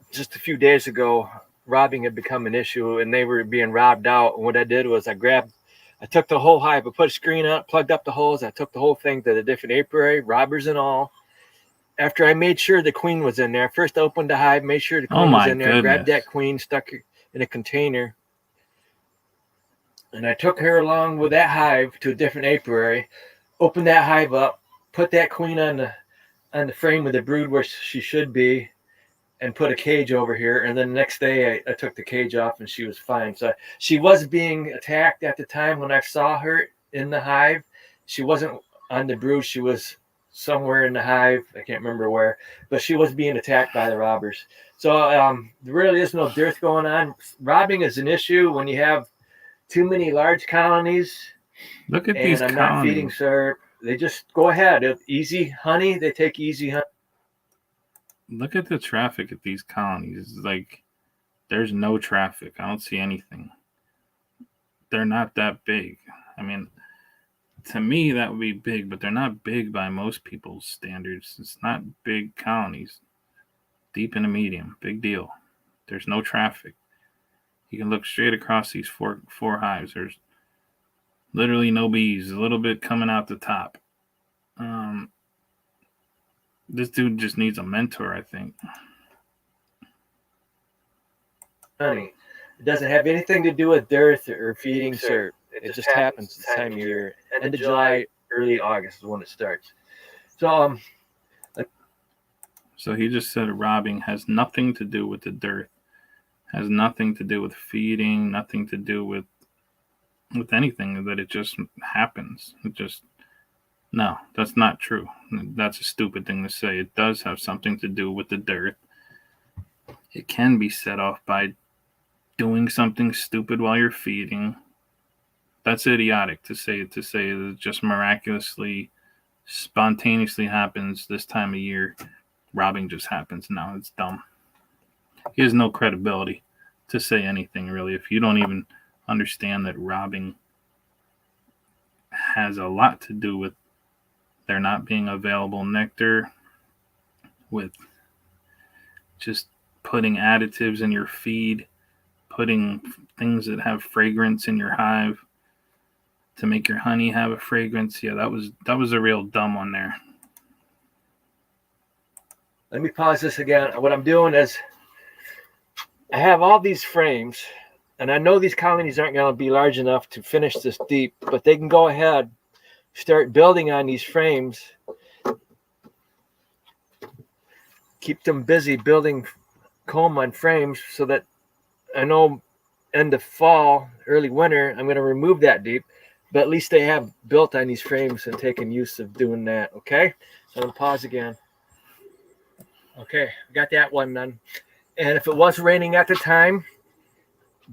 just a few days ago. Robbing had become an issue and they were being robbed out. And what I did was I took the whole hive, I put a screen up, plugged up the holes. I took the whole thing to the different apiary, robbers and all. After I made sure the queen was in there, first I opened the hive, made sure the queen was in there, grabbed that queen, stuck her in a container. And I took her along with that hive to a different apiary, opened that hive up, put that queen on the frame of the brood where she should be, and put a cage over here. And then the next day I took the cage off and she was fine. So she was being attacked at the time when I saw her in the hive. She wasn't on the brood. She was somewhere in the hive. I can't remember where, but she was being attacked by the robbers. So there really is no dearth going on. Robbing is an issue when you have too many large colonies. Look at these I'm colonies. not feeding syrup. They just go ahead. Easy honey. They take easy honey. Look at the traffic at these colonies. It's like there's no traffic. I don't see anything. They're not that big. I mean, to me, that would be big, but they're not big by most people's standards. It's not big colonies. Deep in the medium. Big deal. There's no traffic. You can look straight across these four hives. There's literally no bees. A little bit coming out the top. This dude just needs a mentor, I think. Honey. It doesn't have anything to do with dearth or feeding syrup. It just happens this time of year. End of July, early August is when it starts. So he just said robbing has nothing to do with the dearth. Has nothing to do with feeding, nothing to do with anything, that it just happens. No, that's not true. That's a stupid thing to say. It does have something to do with the dearth. It can be set off by doing something stupid while you're feeding. That's idiotic to say that it just miraculously, spontaneously happens this time of year. Robbing just happens now. It's dumb. He has no credibility to say anything, really, if you don't even understand that robbing has a lot to do with there not being available nectar, with just putting additives in your feed, putting things that have fragrance in your hive to make your honey have a fragrance. Yeah, that was a real dumb one there. Let me pause this again. What I'm doing is I have all these frames, and I know these colonies aren't going to be large enough to finish this deep, but they can go ahead, start building on these frames, keep them busy building comb on frames so that I know end of fall, early winter, I'm going to remove that deep, but at least they have built on these frames and taken use of doing that. Okay. So I'm going to pause again. Okay. Got that one done. And if it was raining at the time,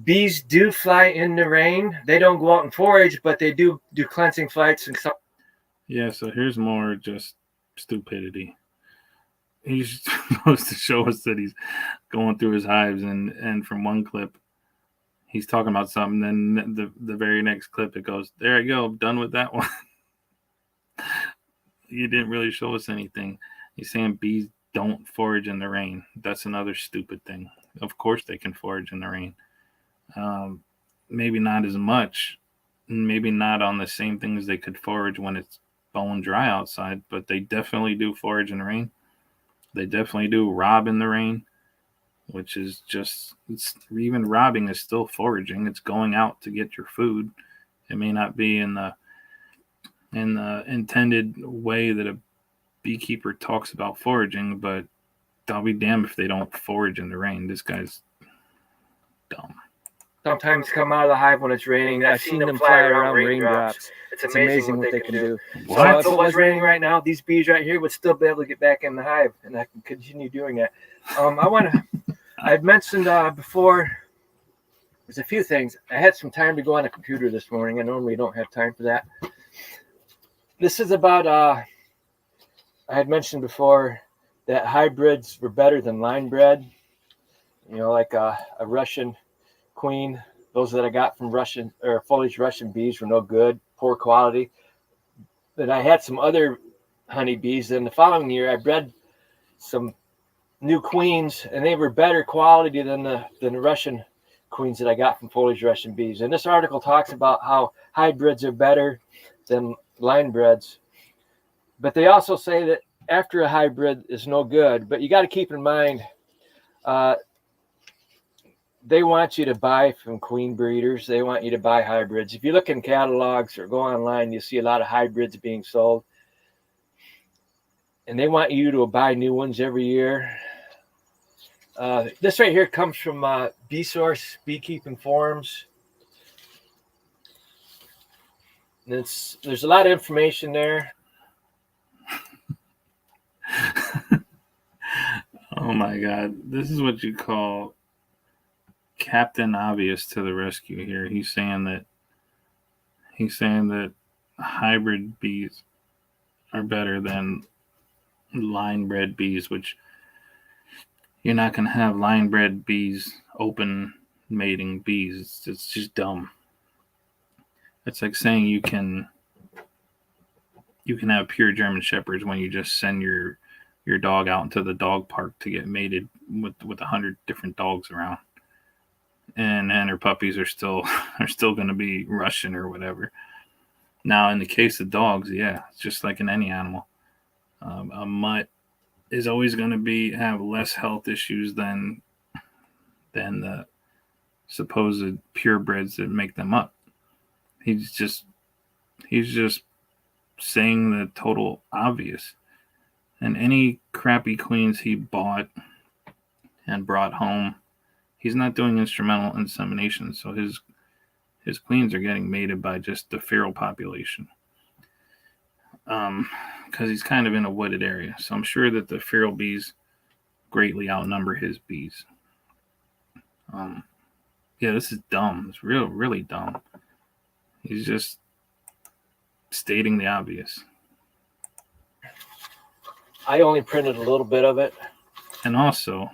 bees do fly in the rain. They don't go out and forage, but they do cleansing flights and stuff. Yeah. So here's more just stupidity. he's supposed to show us that he's going through his hives, and from one clip he's talking about something, then the very next clip it goes, there I go, done with that one. You didn't really show us anything. He's saying bees don't forage in the rain. That's another stupid thing. Of course they can forage in the rain. Maybe not as much, maybe not on the same things they could forage when it's bone dry outside, but they definitely do forage in the rain. They definitely do rob in the rain, which is just, it's, even robbing is still foraging. It's going out to get your food. It may not be in the intended way that a beekeeper talks about foraging, but I'll be damned if they don't forage in the rain. This guy's dumb. Sometimes come out of the hive when it's raining. I've seen them fly around raindrops. It's amazing what they can do. What? So if it was raining right now, these bees right here would still be able to get back in the hive, and I can continue doing that. I'd mentioned before, there's a few things. I had some time to go on a computer this morning. I normally don't have time for that. This is about, I had mentioned before that hybrids were better than line bred. You know, like a Russian queen. Those that I got from Russian or foliage Russian bees were no good, poor quality. But I had some other honeybees. And the following year, I bred some new queens, and they were better quality than the Russian queens that I got from foliage Russian bees. And this article talks about how hybrids are better than line breds. But they also say that after a hybrid is no good. But you got to keep in mind, they want you to buy from queen breeders. They want you to buy hybrids. If you look in catalogs or go online, you see a lot of hybrids being sold. And they want you to buy new ones every year. This right here comes from Bee Source Beekeeping Forums. And there's a lot of information there. Oh my God. This is what you call Captain Obvious to the rescue here. He's saying that hybrid bees are better than line bred bees, which you're not going to have line bred bees open mating bees. It's just dumb. It's like saying you can have pure German Shepherds when you just send your dog out into the dog park to get mated with 100 different dogs around, and her puppies are still going to be Russian or whatever. Now, in the case of dogs, yeah, it's just like in any animal. A mutt is always going to have less health issues than the supposed purebreds that make them up. He's just saying the total obvious. And any crappy queens he bought and brought home, he's not doing instrumental insemination, so his queens are getting mated by just the feral population. Because he's kind of in a wooded area, so I'm sure that the feral bees greatly outnumber his bees. Yeah, this is dumb. It's really dumb. He's just stating the obvious. I only printed a little bit of it. And also,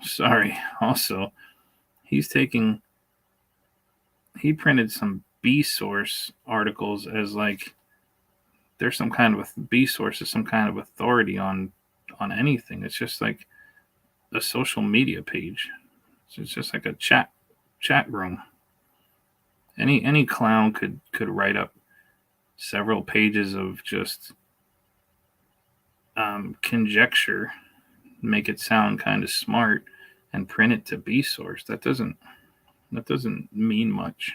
he printed some Bee Source articles as like there's some kind of Bee Source is some kind of authority on anything. It's just like a social media page. So it's just like a chat room. Any clown could write up several pages of just conjecture, make it sound kind of smart, and print it to Bee Source. That doesn't mean much.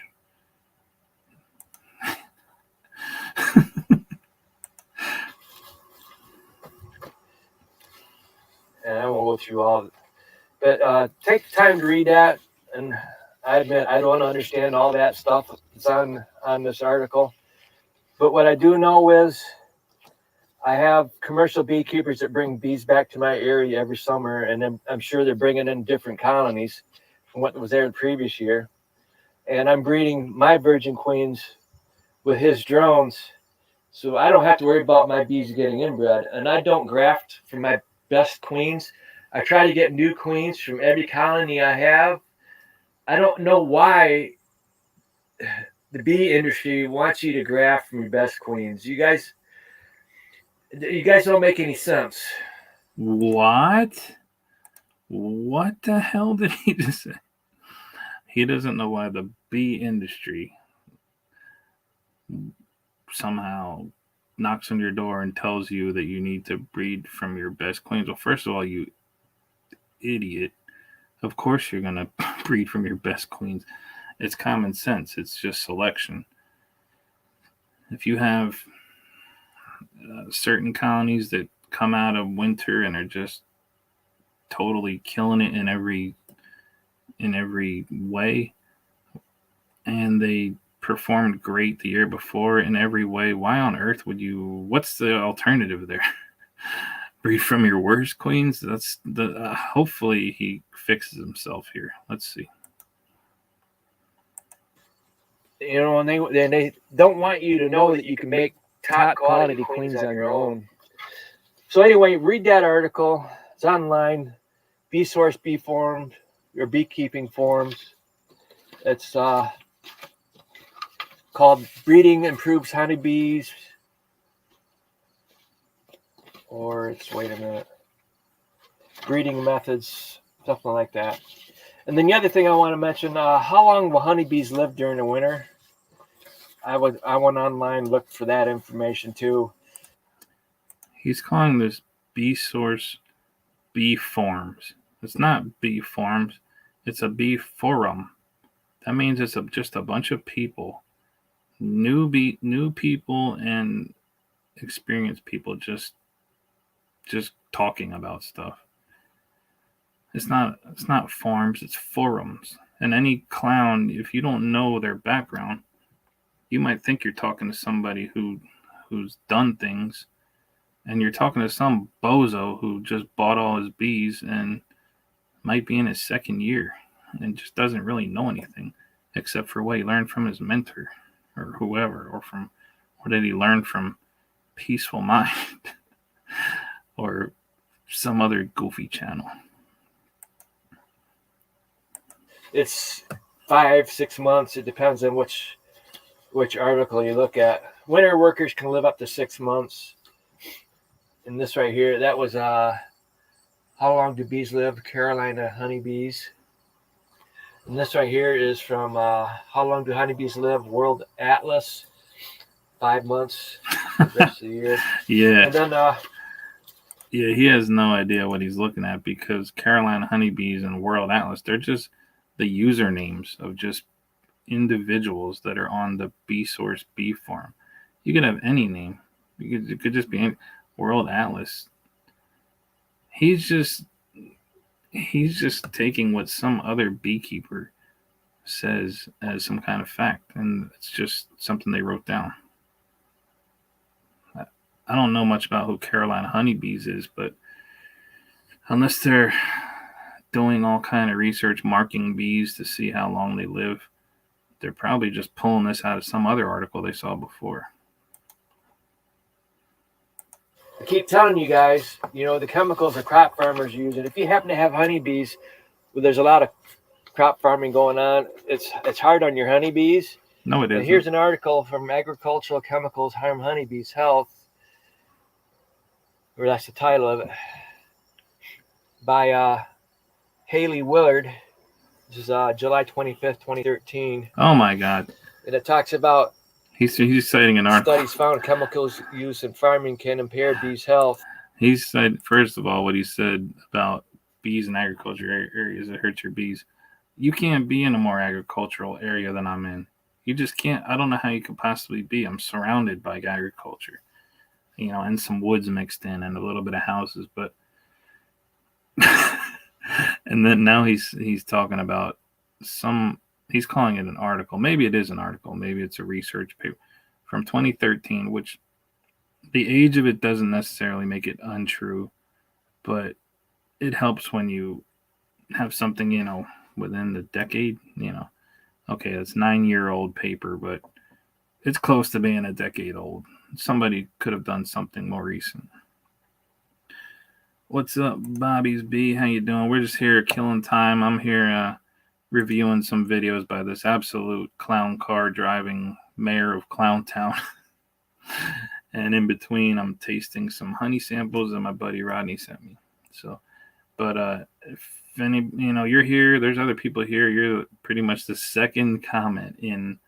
And I won't go through all, but take the time to read that. And I admit I don't understand all that stuff that's on this article. But what I do know is I have commercial beekeepers that bring bees back to my area every summer, and I'm sure they're bringing in different colonies from what was there the previous year. And I'm breeding my virgin queens with his drones, so I don't have to worry about my bees getting inbred. And I don't graft for my best queens. I try to get new queens from every colony I have. I don't know why the bee industry wants you to graft from your best queens. You guys don't make any sense. What? What the hell did he just say? He doesn't know why the bee industry somehow knocks on your door and tells you that you need to breed from your best queens. Well, first of all, you idiot. Of course you're going to breed from your best queens. It's common sense. It's just selection. If you have certain colonies that come out of winter and are just totally killing it in every way, and they performed great the year before in every way, why on earth would you? What's the alternative there? Breed from your worst queens? That's the. Hopefully he fixes himself here. Let's see. You know, and they don't want you to know that you can make top quality queens on your own. So anyway, read that article. It's online. Bee Source Bee Forums, or Beekeeping Forums. It's called Breeding Improves Honeybees. Or it's, wait a minute, breeding methods, something like that. And then the other thing I want to mention, how long will honeybees live during the winter? I went online, looked for that information too. He's calling this Bee Source Bee Forums. It's not bee forums. It's a bee forum. That means it's just a bunch of people, new people and experienced people just talking about stuff. It's not forums, it's forums. And any clown, if you don't know their background, you might think you're talking to somebody who's done things, and you're talking to some bozo who just bought all his bees and might be in his second year and just doesn't really know anything except for what he learned from his mentor or whoever, or from what did he learn from Peaceful Mind or some other goofy channel. It's 5-6 months. It depends on which article you look at. Winter workers can live up to 6 months. And this right here, that was how long do bees live? Carolina honeybees. And this right here is from how long do honeybees live? World Atlas. 5 months. The rest of the year. Yeah. And then yeah, he has no idea what he's looking at, because Carolina honeybees and World Atlas, they're just the usernames of just individuals that are on the Bee Source Bee Forum. You could have any name. It could just be World Atlas. He's just taking what some other beekeeper says as some kind of fact, and it's just something they wrote down. I don't know much about who Carolina honeybees is, but unless they're doing all kind of research marking bees to see how long they live, they're probably just pulling this out of some other article they saw before. I keep telling you guys, you know, the chemicals that crop farmers use, and if you happen to have honeybees, well, there's a lot of crop farming going on. It's hard on your honeybees. No, it isn't. And here's an article from Agricultural Chemicals Harm Honeybees' Health, or that's the title of it, by Haley Willard. This is July 25th, 2013. Oh my God. And it talks about he's citing an article. Studies found chemicals used in farming can impair bees' health. He said, first of all, what he said about bees in agriculture areas that hurt your bees. You can't be in a more agricultural area than I'm in. You just can't. I don't know how you could possibly be. I'm surrounded by agriculture, you know, and some woods mixed in and a little bit of houses, but and then now he's talking about he's calling it an article. Maybe it is an article. Maybe it's a research paper from 2013, which the age of it doesn't necessarily make it untrue, but it helps when you have something, you know, within the decade, you know. Okay, it's 9-year-old paper, but it's close to being a decade old. Somebody could have done something more recent. What's up, Bobby's B? How you doing? We're just here killing time. I'm here reviewing some videos by this absolute clown car driving mayor of Clowntown. And in between, I'm tasting some honey samples that my buddy Rodney sent me. So, but if any, you're here, there's other people here. You're pretty much the second comment in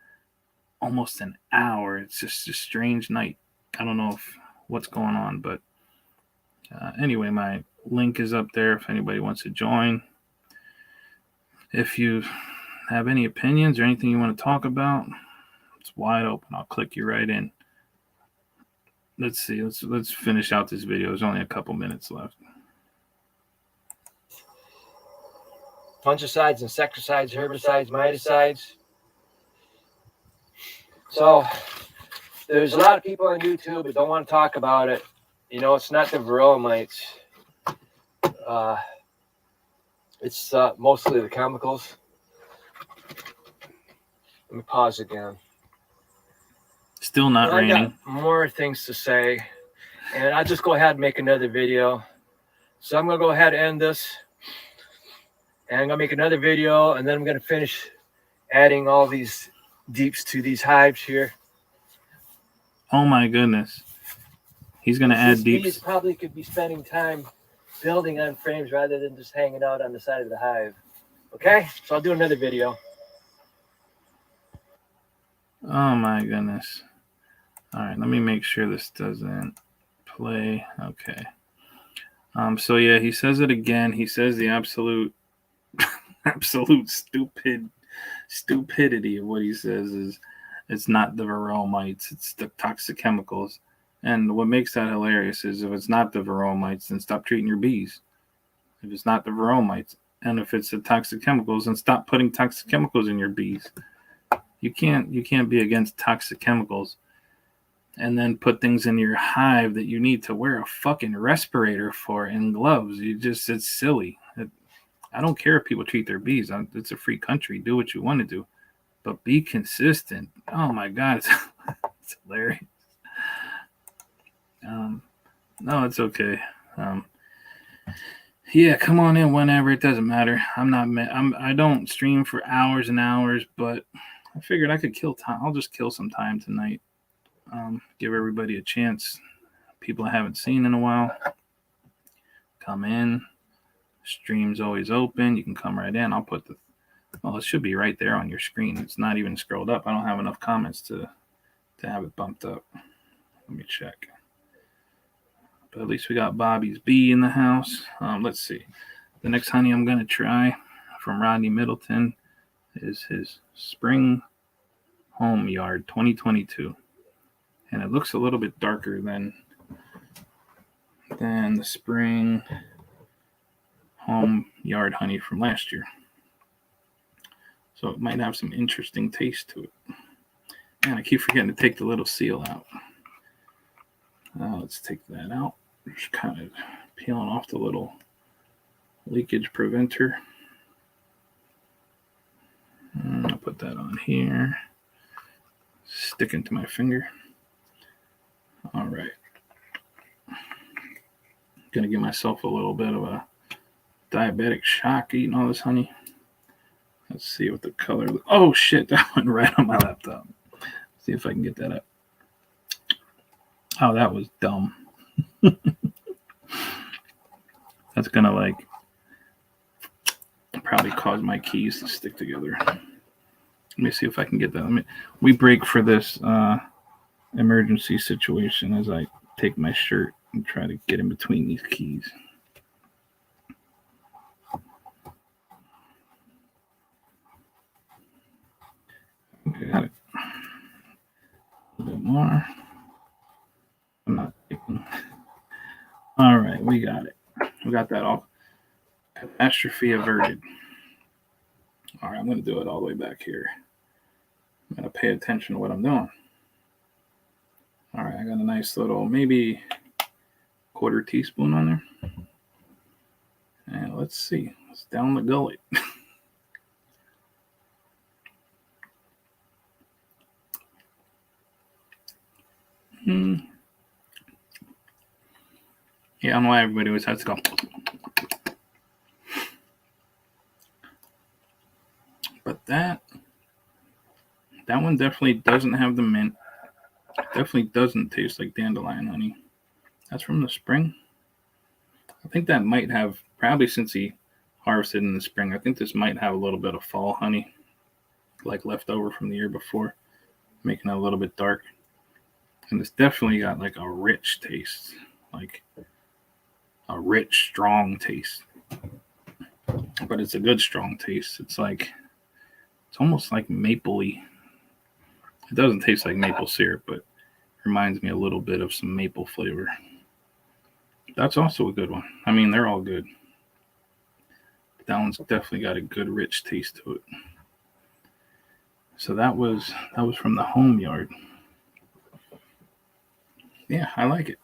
almost an hour. It's just a strange night. I don't know what's going on, but anyway, my link is up there if anybody wants to join. If you have any opinions or anything you want to talk about, it's wide open. I'll click you right in. Let's see. Let's finish out this video. There's only a couple minutes left. Fungicides, insecticides, herbicides, miticides. So there's a lot of people on YouTube that don't want to talk about it. It's not the varroa mites. It's mostly the chemicals. Let me pause again. Still not raining. I got more things to say, and I'll just go ahead and make another video. So I'm going to go ahead and end this, and I'm going to make another video, and then I'm going to finish adding all these deeps to these hives here. Oh my goodness. He's going to add deeps. Bees probably could be spending time building on frames rather than just hanging out on the side of the hive. Okay, so I'll do another video. Oh my goodness. All right, let me make sure this doesn't play. Okay. So yeah, he says it again. He says the absolute stupidity of what he says is it's not the varroa mites, it's the toxic chemicals. And what makes that hilarious is if it's not the varroa mites, then stop treating your bees. If it's not the varroa mites, and if it's the toxic chemicals, then stop putting toxic chemicals in your bees. You can't be against toxic chemicals and then put things in your hive that you need to wear a fucking respirator for and gloves. It's silly. I don't care if people treat their bees. It's a free country. Do what you want to do, but be consistent. Oh my God, it's hilarious. No, it's okay. Yeah, come on in whenever. It doesn't matter. I don't stream for hours and hours, but I figured I could kill time. I'll just kill some time tonight. Give everybody a chance. People I haven't seen in a while. Come in. Stream's always open. You can come right in. I'll put it should be right there on your screen. It's not even scrolled up. I don't have enough comments to have it bumped up. Let me check. But at least we got Bobby's B in the house. Let's see. The next honey I'm going to try from Rodney Middleton is his Spring Home Yard 2022. And it looks a little bit darker than the Spring Home Yard honey from last year. So it might have some interesting taste to it. And I keep forgetting to take the little seal out. Let's take that out. Just kind of peeling off the little leakage preventer. And I'll put that on here. Sticking to my finger. All right. Gonna give myself a little bit of a diabetic shock eating all this honey. Let's see what the color. Oh shit, that went right on my laptop. See if I can get that up. Oh, that was dumb. That's gonna probably cause my keys to stick together. Let me see if I can get that. We break for this emergency situation as I take my shirt and try to get in between these keys. Okay, got it. A little bit more. I'm not taking. All right, we got it. We got that all. Catastrophe averted. All right, I'm going to do it all the way back here. I'm going to pay attention to what I'm doing. All right, I got a nice little, maybe quarter teaspoon on there. And let's see. It's down the gullet. Yeah, I don't know why everybody always has to go. But that one definitely doesn't have the mint. Definitely doesn't taste like dandelion honey. That's from the spring. I think that might have, probably since he harvested in the spring, I think this might have a little bit of fall honey, like left over from the year before, making it a little bit dark. And it's definitely got like a rich taste, like a rich, strong taste. But it's a good, strong taste. It's almost like mapley. It doesn't taste like maple syrup, but reminds me a little bit of some maple flavor. That's also a good one. I mean, they're all good. But that one's definitely got a good, rich taste to it. So that was from the home yard. Yeah, I like it.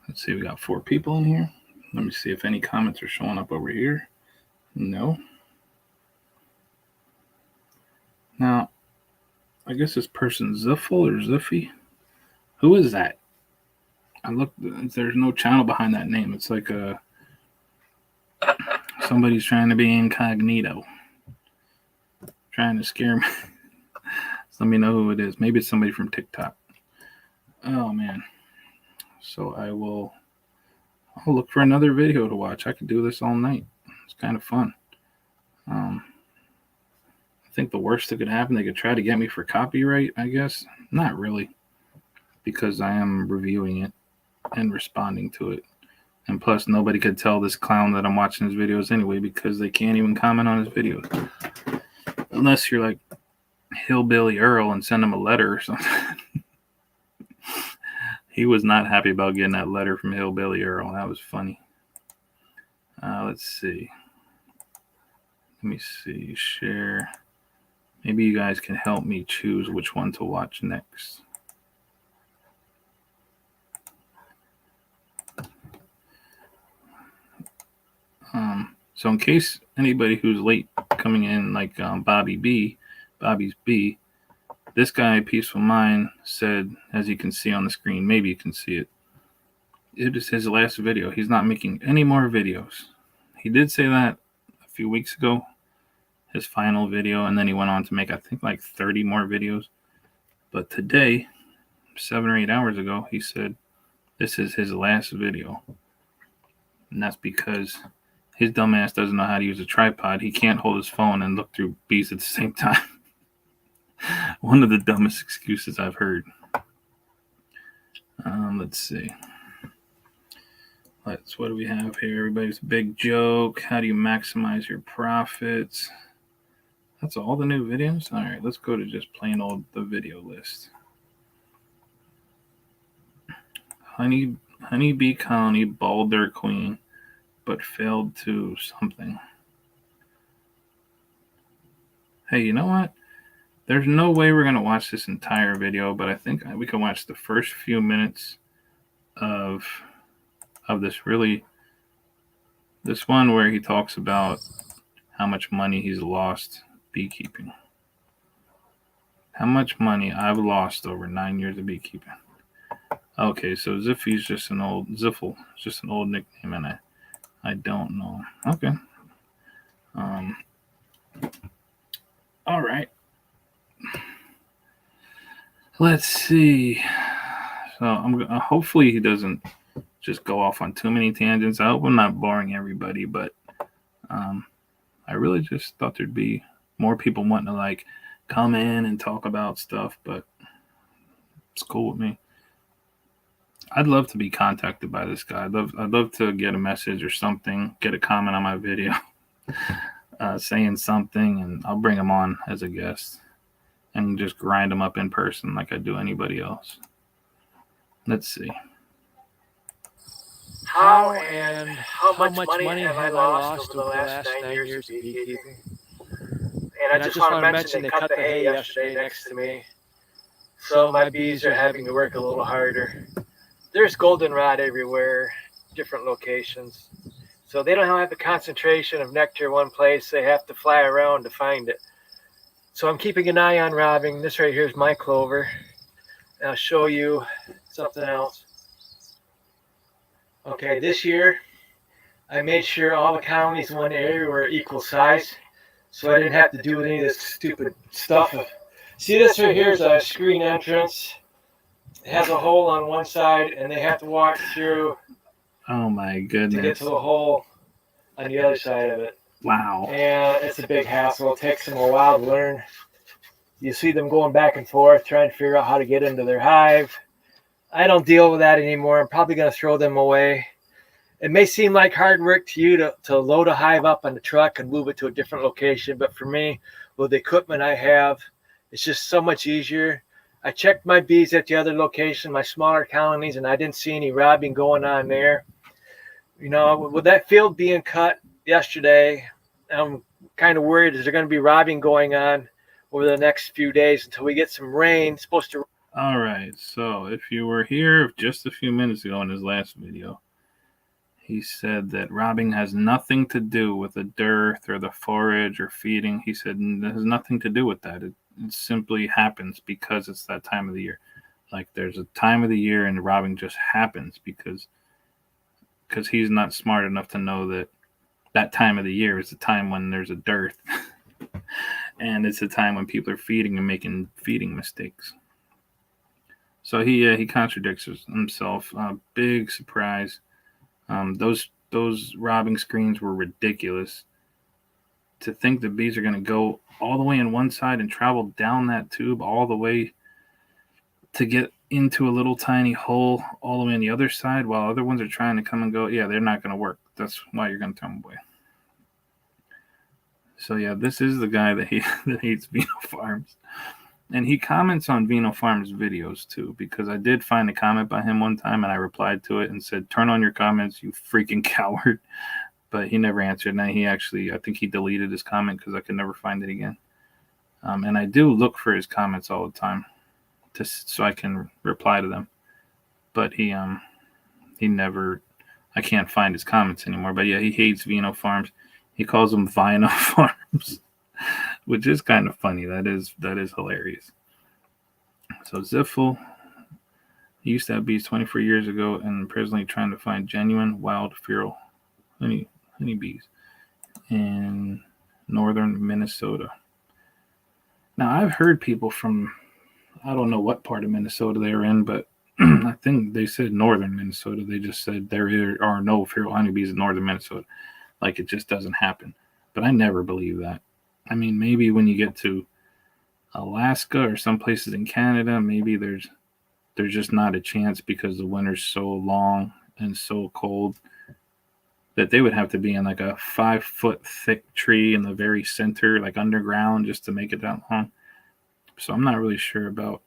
Let's see, we got 4 people in here. Let me see if any comments are showing up over here. No. Now, I guess this person's Ziffle or Ziffy. Who is that? I looked. There's no channel behind that name. It's like somebody's trying to be incognito, trying to scare me. So let me know who it is. Maybe it's somebody from TikTok. Oh man. So I'll look for another video to watch. I could do this all night. It's kind of fun. I think the worst that could happen, they could try to get me for copyright, I guess. Not really, because I am reviewing it and responding to it. And plus, nobody could tell this clown that I'm watching his videos anyway, because they can't even comment on his videos. Unless you're like Hillbilly Earl and send him a letter or something. He was not happy about getting that letter from Hillbilly Earl. That was funny. Let's see. Let me see. Share. Maybe you guys can help me choose which one to watch next. So in case anybody who's late coming in, like Bobby's B, this guy, Peaceful Mind, said, as you can see on the screen, maybe you can see it, it is his last video. He's not making any more videos. He did say that a few weeks ago, his final video, and then he went on to make, I think, like 30 more videos. But today, 7 or 8 hours ago, he said this is his last video. And that's because his dumb ass doesn't know how to use a tripod. He can't hold his phone and look through bees at the same time. One of the dumbest excuses I've heard. Let's see. What do we have here? Everybody's big joke. How do you maximize your profits? That's all the new videos? All right, let's go to just plain old the video list. Honeybee colony balled their queen, but failed to something. Hey, you know what? There's no way we're going to watch this entire video, but I think we can watch the first few minutes of this one where he talks about how much money he's lost beekeeping. How much money I've lost over 9 years of beekeeping. Okay, so Ziffy's just an old Ziffle, just an old nickname, and I don't know. Okay. All right. Let's see. So hopefully he doesn't just go off on too many tangents. I hope I'm not boring everybody, but I really just thought there'd be more people wanting to like come in and talk about stuff, but it's cool with me. I'd love to be contacted by this guy. I'd love to get a message or something, get a comment on my video, saying something, and I'll bring him on as a guest and just grind him up in person like I do anybody else. Let's see. How much money have I lost over the last 9 years of beekeeping? And I just want to mention they cut the hay yesterday next to me. So my bees are having to work a little harder. There's goldenrod everywhere, different locations. So they don't have the concentration of nectar in one place. They have to fly around to find it. So I'm keeping an eye on robbing. This right here is my clover. And I'll show you something else. Okay, this year I made sure all the colonies in one area were equal size, so I didn't have to do any of this stupid stuff. See, this right here is a screen entrance. It has a hole on one side, and they have to walk through Oh my to get goodness. to the hole on the other side of it. Wow. And it's a big hassle. It takes them a while to learn. You see them going back and forth, trying to figure out how to get into their hive. I don't deal with that anymore. I'm probably going to throw them away. It may seem like hard work to you to load a hive up on the truck and move it to a different location, but for me, with the equipment I have, it's just so much easier. I checked my bees at the other location, my smaller colonies, and I didn't see any robbing going on there. You know, with that field being cut yesterday, I'm kind of worried is there going to be robbing going on over the next few days until we get some rain. It's supposed to. All right. So if you were here just a few minutes ago in his last video, he said that robbing has nothing to do with the dearth or the forage or feeding. He said it has nothing to do with that. It simply happens because it's that time of the year. Like there's a time of the year and robbing just happens because he's not smart enough to know that that time of the year is the time when there's a dearth. And it's a time when people are feeding and making feeding mistakes. So he contradicts himself. Big surprise. Those robbing screens were ridiculous. To think the bees are going to go all the way on one side and travel down that tube all the way to get into a little tiny hole all the way on the other side while other ones are trying to come and go, yeah, they're not going to work. That's why you're going to throw them away. So yeah, this is the guy that hates Vino Farms. And he comments on Vino Farms videos too, because I did find a comment by him one time and I replied to it and said, turn on your comments, you freaking coward. But he never answered. And he actually, I think he deleted his comment because I could never find it again. And I do look for his comments all the time so I can reply to them. But he never, I can't find his comments anymore. But yeah, he hates Vino Farms. He calls them Vino Farms, which is kind of funny. That is hilarious. So Ziffel, he used to have bees 24 years ago and presently trying to find genuine wild feral honey bees in northern Minnesota. Now I've heard people from, I don't know what part of Minnesota they're in, but I think they said northern Minnesota. They just said there are no feral honeybees in northern Minnesota. Like it just doesn't happen. But I never believe that. I mean, maybe when you get to Alaska or some places in Canada, maybe there's just not a chance because the winter's so long and so cold that they would have to be in like a 5-foot thick tree in the very center, like underground, just to make it that long. So I'm not really sure about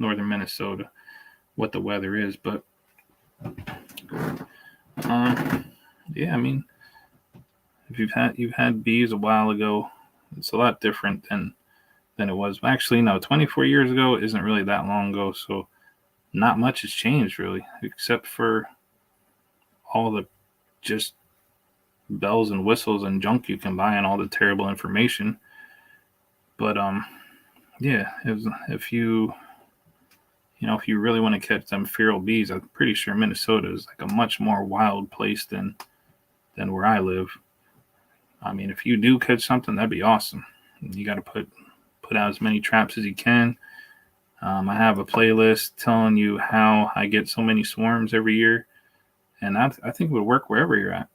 northern Minnesota, what the weather is, but yeah, I mean, if you've had bees a while ago, it's a lot different than it was. Actually, no, 24 years ago isn't really that long ago, so not much has changed really, except for all the just bells and whistles and junk you can buy and all the terrible information. But yeah, if you really want to catch them feral bees, I'm pretty sure Minnesota is like a much more wild place than where I live. I mean, if you do catch something, that'd be awesome. You got to put out as many traps as you can. I have a playlist telling you how I get so many swarms every year, and I think it would work wherever you're at.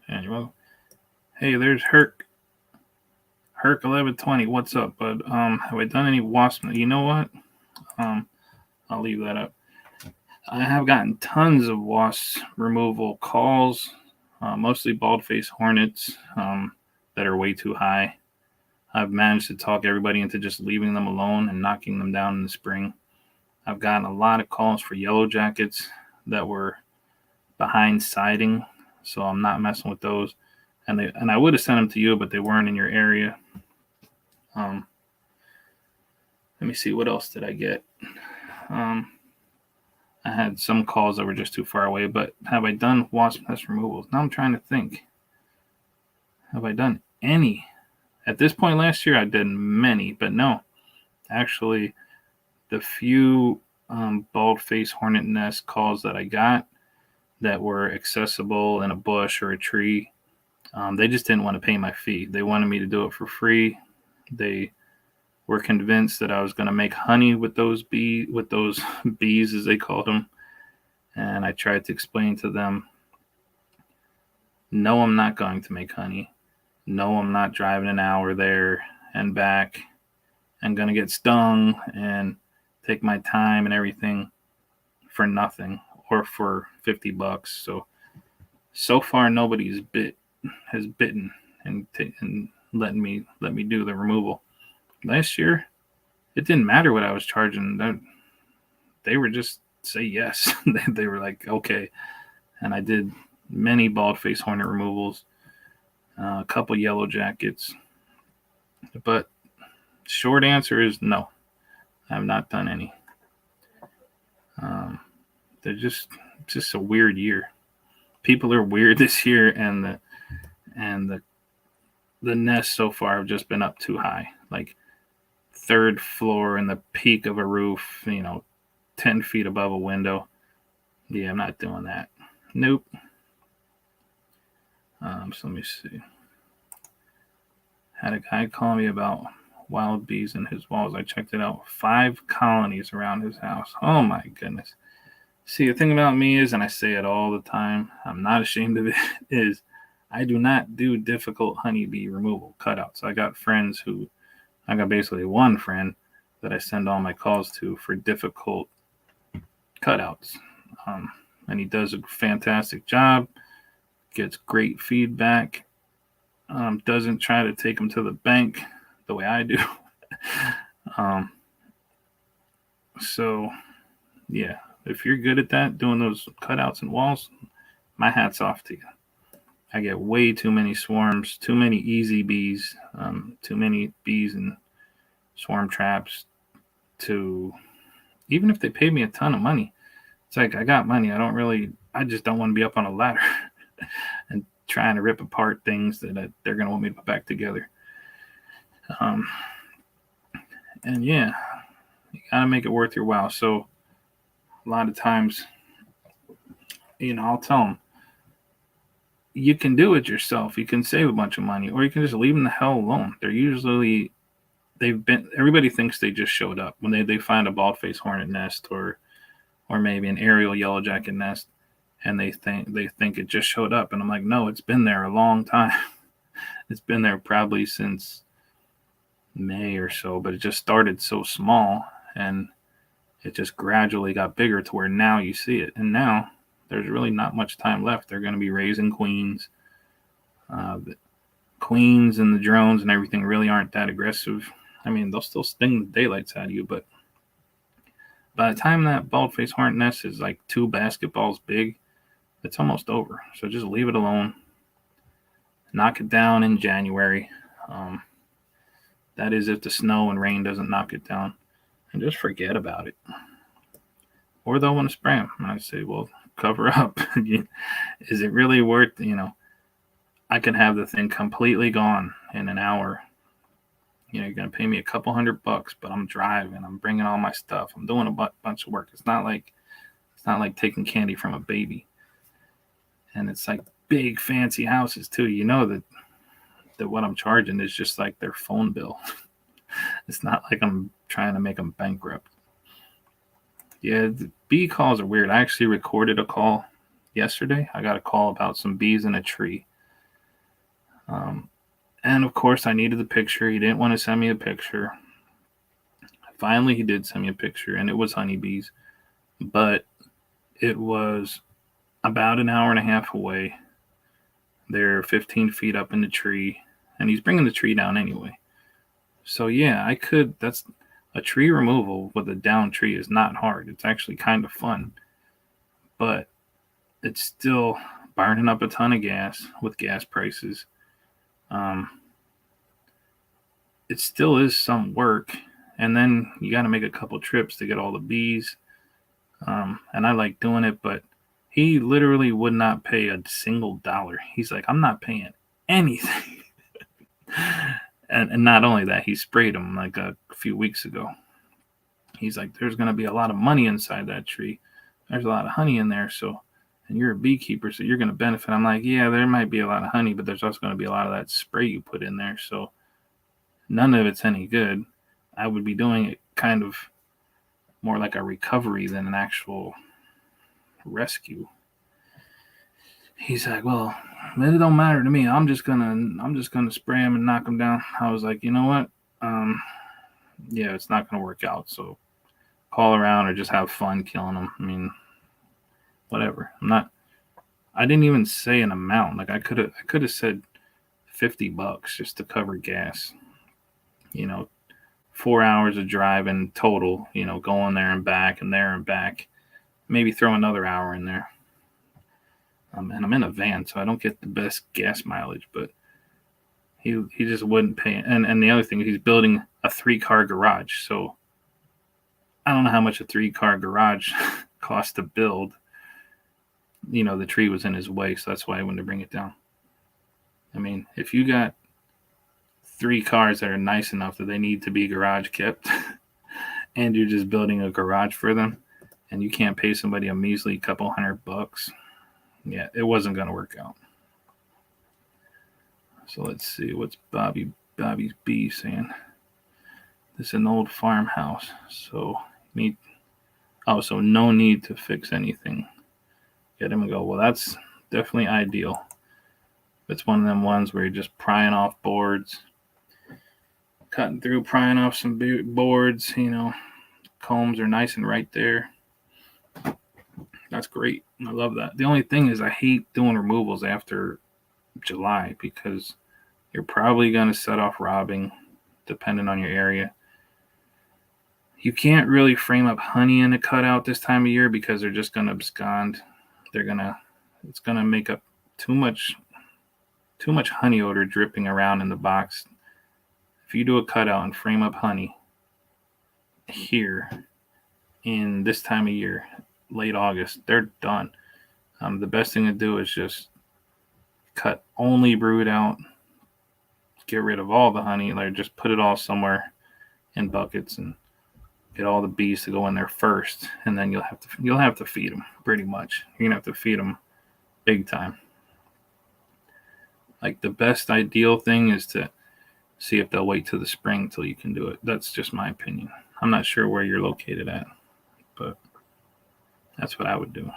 Anyway, hey, there's Herc 1120. What's up, bud? Have I done any wasp? You know what? I'll leave that up. I have gotten tons of wasp removal calls, mostly bald-faced hornets that are way too high. I've managed to talk everybody into just leaving them alone and knocking them down in the spring. I've gotten a lot of calls for yellow jackets that were behind siding, so I'm not messing with those. And I would have sent them to you, but they weren't in your area. Let me see, what else did I get? I had some calls that were just too far away, but have I done wasp nest removals? Now I'm trying to think. Have I done any? At this point last year, I did many, but no. Actually, the few bald face hornet nest calls that I got that were accessible in a bush or a tree. They just didn't want to pay my fee. They wanted me to do it for free. They were convinced that I was going to make honey with those bees, as they called them. And I tried to explain to them, no, I'm not going to make honey. No, I'm not driving an hour there and back. I'm going to get stung and take my time and everything for nothing or for $50. So far nobody's has bitten and let me do the removal. Last year, it didn't matter what I was charging. They were just say yes. They were like, okay. And I did many bald face hornet removals, a couple yellow jackets. But short answer is no. I've not done any. They're just a weird year. People are weird this year, and the nests so far have just been up too high. Like third floor in the peak of a roof, 10 feet above a window. Yeah, I'm not doing that. Nope. So let me see. Had a guy call me about wild bees in his walls. I checked it out. 5 colonies around his house. Oh my goodness. See, the thing about me is, and I say it all the time, I'm not ashamed of it, is I do not do difficult honeybee removal cutouts. I got basically one friend that I send all my calls to for difficult cutouts. And he does a fantastic job, gets great feedback, doesn't try to take them to the bank the way I do. So, yeah, if you're good at that, doing those cutouts and walls, my hat's off to you. I get way too many swarms, too many easy bees, too many bees and swarm traps to, even if they pay me a ton of money, it's like, I got money. I just don't want to be up on a ladder and trying to rip apart things that they're going to want me to put back together. And yeah, you got to make it worth your while. So a lot of times, I'll tell them, you can do it yourself. You can save a bunch of money, or you can just leave them the hell alone. Everybody thinks they just showed up when they find a bald face hornet nest or maybe an aerial yellow jacket nest, and they think it just showed up. And I'm like, no, it's been there a long time. It's been there probably since May or so, but it just started so small and it just gradually got bigger to where now you see it. And now there's really not much time left. They're going to be raising queens. The queens and the drones and everything really aren't that aggressive. I mean, they'll still sting the daylights out of you, but by the time that bald face hornet nest is like 2 basketballs big, it's almost over. So just leave it alone. Knock it down in January. That is if the snow and rain doesn't knock it down. And just forget about it. Or they'll want to spray them. And I say, well, cover up. Is it really worth, I can have the thing completely gone in an hour. You're going to pay me a couple $100, but I'm driving. I'm bringing all my stuff. I'm doing a bunch of work. It's not like taking candy from a baby. And it's like big fancy houses too. That what I'm charging is just like their phone bill. It's not like I'm trying to make them bankrupt. Yeah, the bee calls are weird. I actually recorded a call yesterday. I got a call about some bees in a tree. And of course, I needed the picture. He didn't want to send me a picture. Finally, he did send me a picture, and it was honeybees. But it was about an hour and a half away. They're 15 feet up in the tree, and he's bringing the tree down anyway. So yeah, I could. That's a tree removal with a down tree is not hard. It's actually kind of fun, but it's still burning up a ton of gas with gas prices. It still is some work, and then you got to make a couple trips to get all the bees. And I like doing it, but he literally would not pay a single dollar. He's like, I'm not paying anything. and not only that, he sprayed them like a few weeks ago. He's like, there's going to be a lot of money inside that tree. There's a lot of honey in there. So, and you're a beekeeper, so you're going to benefit. I'm like, yeah, there might be a lot of honey, but there's also going to be a lot of that spray you put in there. So none of it's any good. I would be doing it kind of more like a recovery than an actual rescue. He's like, well, it don't matter to me. I'm just gonna spray him and knock him down. I was like, you know what? Yeah, it's not gonna work out. So call around or just have fun killing them. I mean, whatever. I didn't even say an amount. Like I could have said $50 just to cover gas. 4 hours of driving total. Going there and back and there and back. Maybe throw another hour in there. And I'm in a van, so I don't get the best gas mileage. But he just wouldn't pay. And the other thing is he's building a 3-car garage. So I don't know how much a 3-car garage costs to build. The tree was in his way, so that's why I wanted to bring it down. I mean, if you got 3 cars that are nice enough that they need to be garage kept, and you're just building a garage for them, and you can't pay somebody a measly couple $100, yeah, it wasn't going to work out. So let's see, what's Bobby's bee saying? This is an old farmhouse, so no need to fix anything. Get him and go, well, that's definitely ideal. It's one of them ones where you're just prying off boards, cutting through, prying off some boards, combs are nice and right there. That's great. I love that. The only thing is I hate doing removals after July because you're probably going to set off robbing depending on your area. You can't really frame up honey in a cutout this time of year because they're just going to abscond. It's going to make up too much honey odor dripping around in the box. If you do a cutout and frame up honey here in this time of year, late August, they're done. The best thing to do is just cut only brood out, get rid of all the honey, like just put it all somewhere in buckets and get all the bees to go in there first, and then you'll have to feed them pretty much. You're gonna have to feed them big time. Like the best ideal thing is to see if they'll wait till the spring till you can do it. That's just my opinion. I'm not sure where you're located at, but that's what I would do.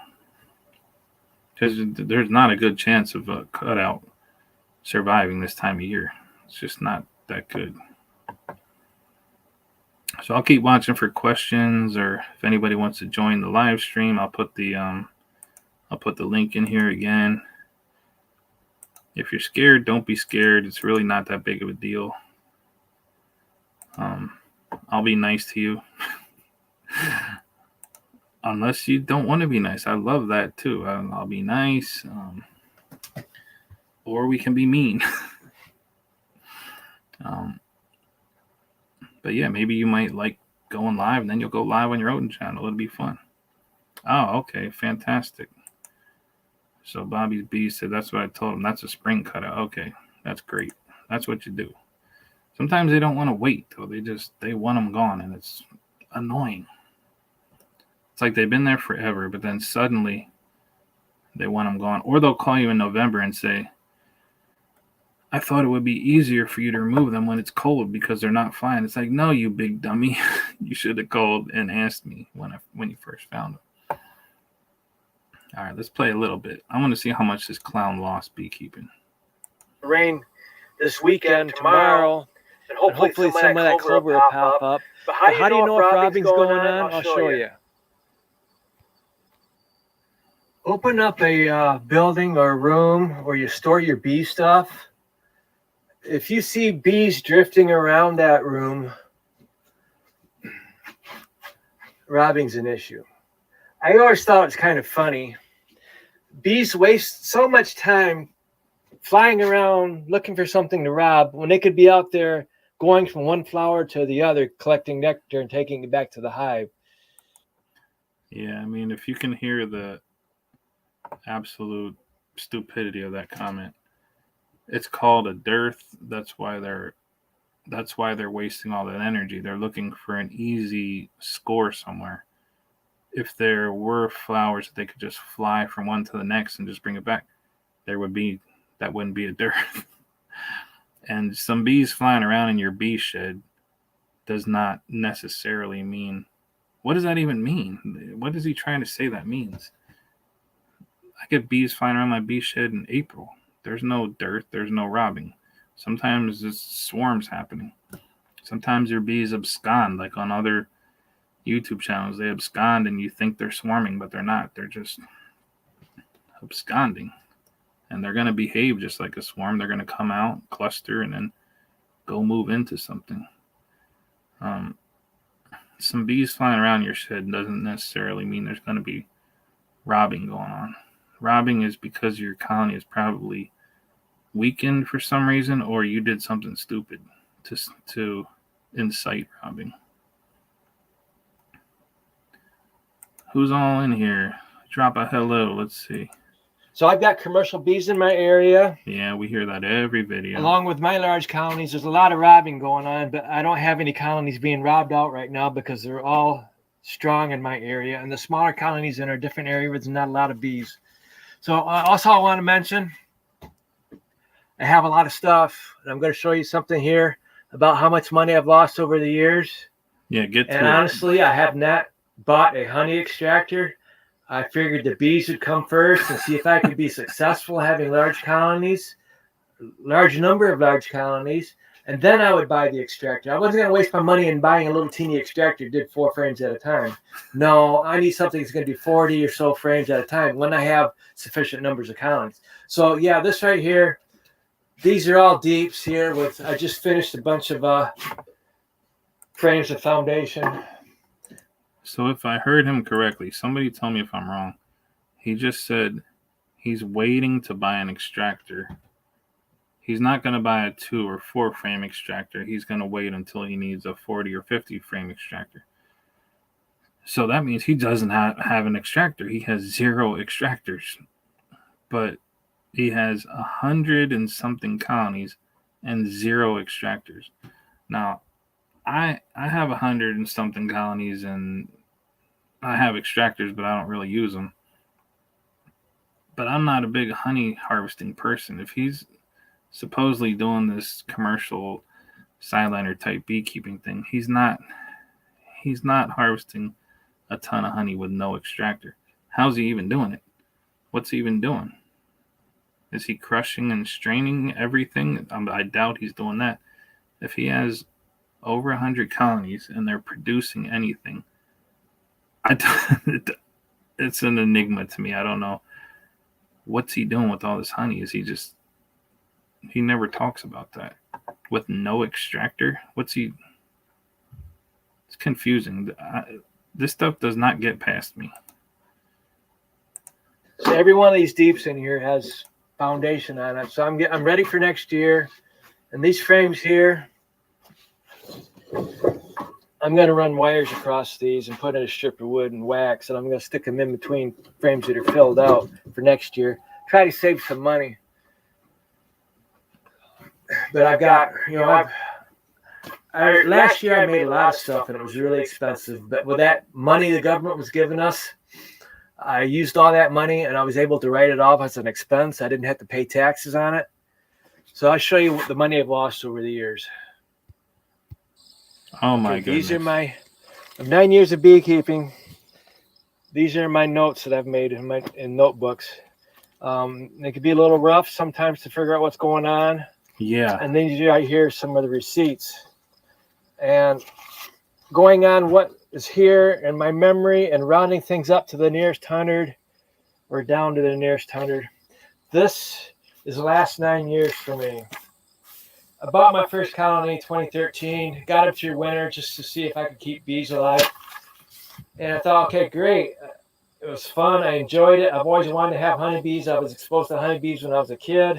Because there's not a good chance of a cutout surviving this time of year. It's just not that good. So I'll keep watching for questions, or if anybody wants to join the live stream, I'll put the link in here again. If you're scared, don't be scared. It's really not that big of a deal. I'll be nice to you. Unless you don't want to be nice. I love that too. I'll be nice. Or we can be mean. But yeah, maybe you might like going live and then you'll go live on your own channel. It'll be fun. Oh, okay. Fantastic. So Bobby's Bee said that's what I told him. That's a spring cutout. Okay. That's great. That's what you do. Sometimes they don't want to wait though. They want them gone, and it's annoying. It's like they've been there forever, but then suddenly they want them gone. Or they'll call you in November and say, I thought it would be easier for you to remove them when it's cold because they're not flying. It's like, no, you big dummy. You should have called and asked me when you first found them. All right, let's play a little bit. I want to see how much this clown lost beekeeping. Rain this weekend, tomorrow, and hopefully some of that clover will pop up. But how do you know if robbing's going on? I'll show you. Open up a building or room where you store your bee stuff. If you see bees drifting around that room, robbing's an issue. I always thought it's kind of funny. Bees waste so much time flying around looking for something to rob when they could be out there going from one flower to the other, collecting nectar and taking it back to the hive. Yeah, I mean, if you can hear the absolute stupidity of that comment, it's called a dearth. That's why they're that's why they're wasting all that energy. They're looking for an easy score somewhere. If there were flowers that they could just fly from one to the next and just bring it back, that wouldn't be a dearth. And some bees flying around in your bee shed does not necessarily mean. What does that even mean? What is he trying to say that means? I get bees flying around my bee shed in April. There's no dearth. There's no robbing. Sometimes it's swarms happening. Sometimes your bees abscond, like on other YouTube channels. They abscond and you think they're swarming, but they're not. They're just absconding. And they're going to behave just like a swarm. They're going to come out, cluster, and then go move into something. Some bees flying around your shed doesn't necessarily mean there's going to be robbing going on. Robbing is because your colony is probably weakened for some reason, or you did something stupid to incite robbing. Who's all in here? Drop a hello. Let's see. So I've got commercial bees in my area. Yeah, we hear that every video. Along with my large colonies, there's a lot of robbing going on, but I don't have any colonies being robbed out right now because they're all strong in my area. And the smaller colonies in a different area where there's not a lot of bees. So also I want to mention, I have a lot of stuff. And I'm going to show you something here about how much money I've lost over the years. Yeah, get to it. And honestly, I have not bought a honey extractor. I figured the bees would come first and see if I could be successful having large colonies, large number of large colonies, and then I would buy the extractor. I wasn't going to waste my money in buying a little teeny extractor that did 4 frames at a time. No, I need something that's going to do 40 or so frames at a time when I have sufficient numbers of colonies. So yeah, this right here, these are all deeps here. I just finished a bunch of frames of foundation. So if I heard him correctly, somebody tell me if I'm wrong. He just said he's waiting to buy an extractor. He's not going to buy a 2 or 4 frame extractor. He's going to wait until he needs a 40 or 50 frame extractor. So that means he doesn't have an extractor. He has 0 extractors. But he has 100 and something colonies and 0 extractors. Now, I have 100 and something colonies and I have extractors, but I don't really use them. But I'm not a big honey harvesting person. If he's supposedly doing this commercial sideliner type beekeeping thing, he's not harvesting a ton of honey with no extractor. How's he even doing it? What's he even doing? Is he crushing and straining everything? I doubt he's doing that. If he has over 100 colonies and they're producing anything, it's an enigma to me. I don't know. What's he doing with all this honey? He never talks about that. With no extractor? It's confusing. This stuff does not get past me. So every one of these deeps in here has foundation on it. So I'm ready for next year. And these frames here, I'm going to run wires across these and put in a strip of wood and wax, and I'm going to stick them in between frames that are filled out for next year. Try to save some money. But I've got, last year I made a lot of stuff and it was really expensive. But with that money the government was giving us, I used all that money and I was able to write it off as an expense. I didn't have to pay taxes on it. So I'll show you what the money I've lost over the years. Oh my goodness. These are my 9 years of beekeeping. These are my notes that I've made in notebooks. They could be a little rough sometimes to figure out what's going on. Yeah. And then I hear some of the receipts. And going on what is here in my memory and rounding things up to the nearest 100 or down to the nearest 100. This is the last 9 years for me. I bought my first colony in 2013, got it through winter just to see if I could keep bees alive. And I thought, okay, great. It was fun. I enjoyed it. I've always wanted to have honeybees. I was exposed to honeybees when I was a kid.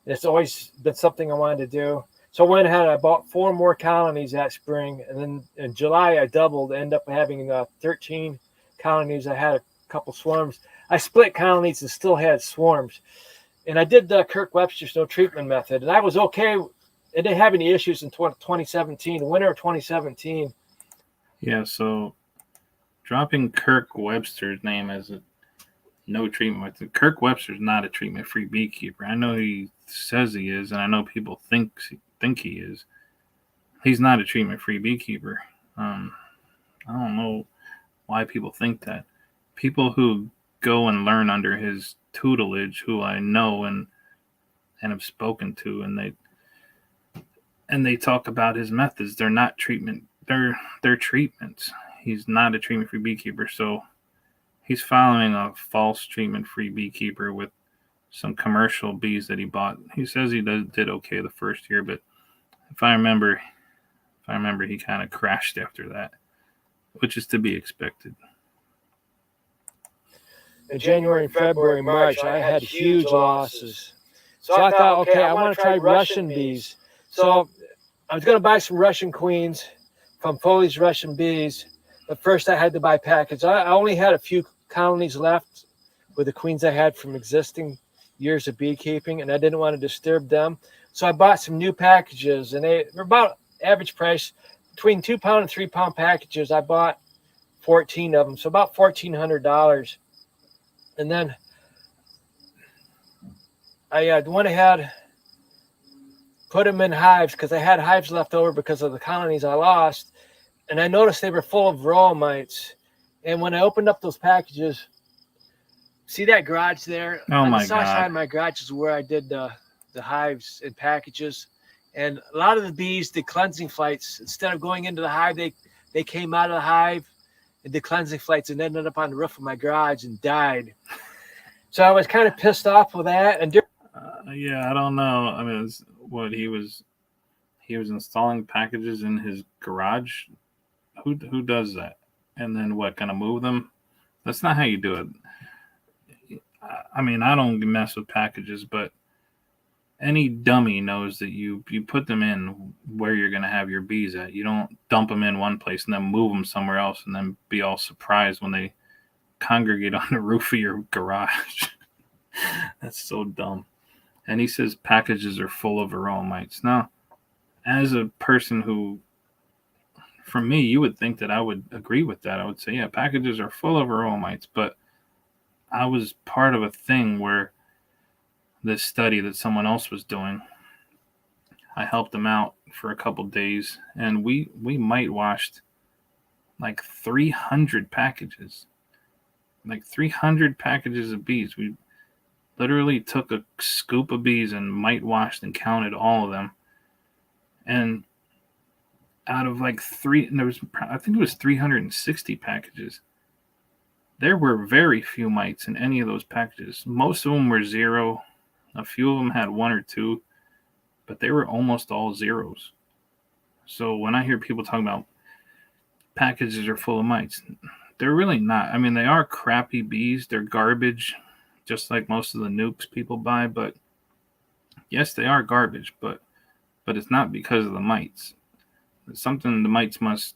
And it's always been something I wanted to do. So I went ahead and I bought 4 more colonies that spring. And then in July, I doubled, ended up having 13 colonies. I had a couple swarms. I split colonies and still had swarms. And I did the Kirk Webster's no treatment method. And I was okay it didn't have any issues in 2017, the winter of 2017. Yeah, so dropping Kirk Webster's name as a no treatment. Kirk Webster's not a treatment-free beekeeper. I know he says he is, and I know people think he is. He's not a treatment-free beekeeper. I don't know why people think that. People who go and learn under his tutelage, who I know and have spoken to, and they talk about his methods. They're not treatment. They're treatments. He's not a treatment-free beekeeper, so he's following a false treatment-free beekeeper with some commercial bees that he bought. He says he did okay the first year, but if I remember, he kind of crashed after that, which is to be expected. In January, February, March, I had huge losses. So I thought, okay, I want to try Russian bees. So I was going to buy some Russian queens from Foley's Russian Bees, but first I had to buy packets. I only had a few colonies left with the queens I had from existing years of beekeeping, and I didn't want to disturb them. So I bought some new packages, and they were about average price between 2 pound and 3 pound packages. I bought 14 of them, so about $1,400. And then I went ahead, put them in hives because I had hives left over because of the colonies I lost. And I noticed they were full of varroa mites. And when I opened up those packages, see that garage there? Oh my the south side God. of my garage is where I did the hives and packages. And a lot of the bees, the cleansing flights, instead of going into the hive, they came out of the hive and the cleansing flights and ended up on the roof of my garage and died. So I was kind of pissed off with that. And Yeah, I don't know. I mean, he was installing packages in his garage. Who does that? And then what? Gonna move them? That's not how you do it. I mean, I don't mess with packages, but any dummy knows that you put them in where you're gonna have your bees at. You don't dump them in one place and then move them somewhere else and then be all surprised when they congregate on the roof of your garage. That's so dumb. And he says packages are full of varroa mites. Now, as a person who, for me, you would think that I would agree with that. I would say, yeah, packages are full of varroa mites. But I was part of a thing where this study that someone else was doing, I helped them out for a couple days, and we mite washed like 300 packages. Like 300 packages of bees. We literally took a scoop of bees and mite washed and counted all of them. And out of like I think it was 360 packages. There were very few mites in any of those packages. Most of them were zero. A few of them had 1 or 2, but they were almost all zeros. So when I hear people talking about packages are full of mites, they're really not. I mean, they are crappy bees. They're garbage, just like most of the nukes people buy. But yes, they are garbage, but it's not because of the mites. It's something, the mites must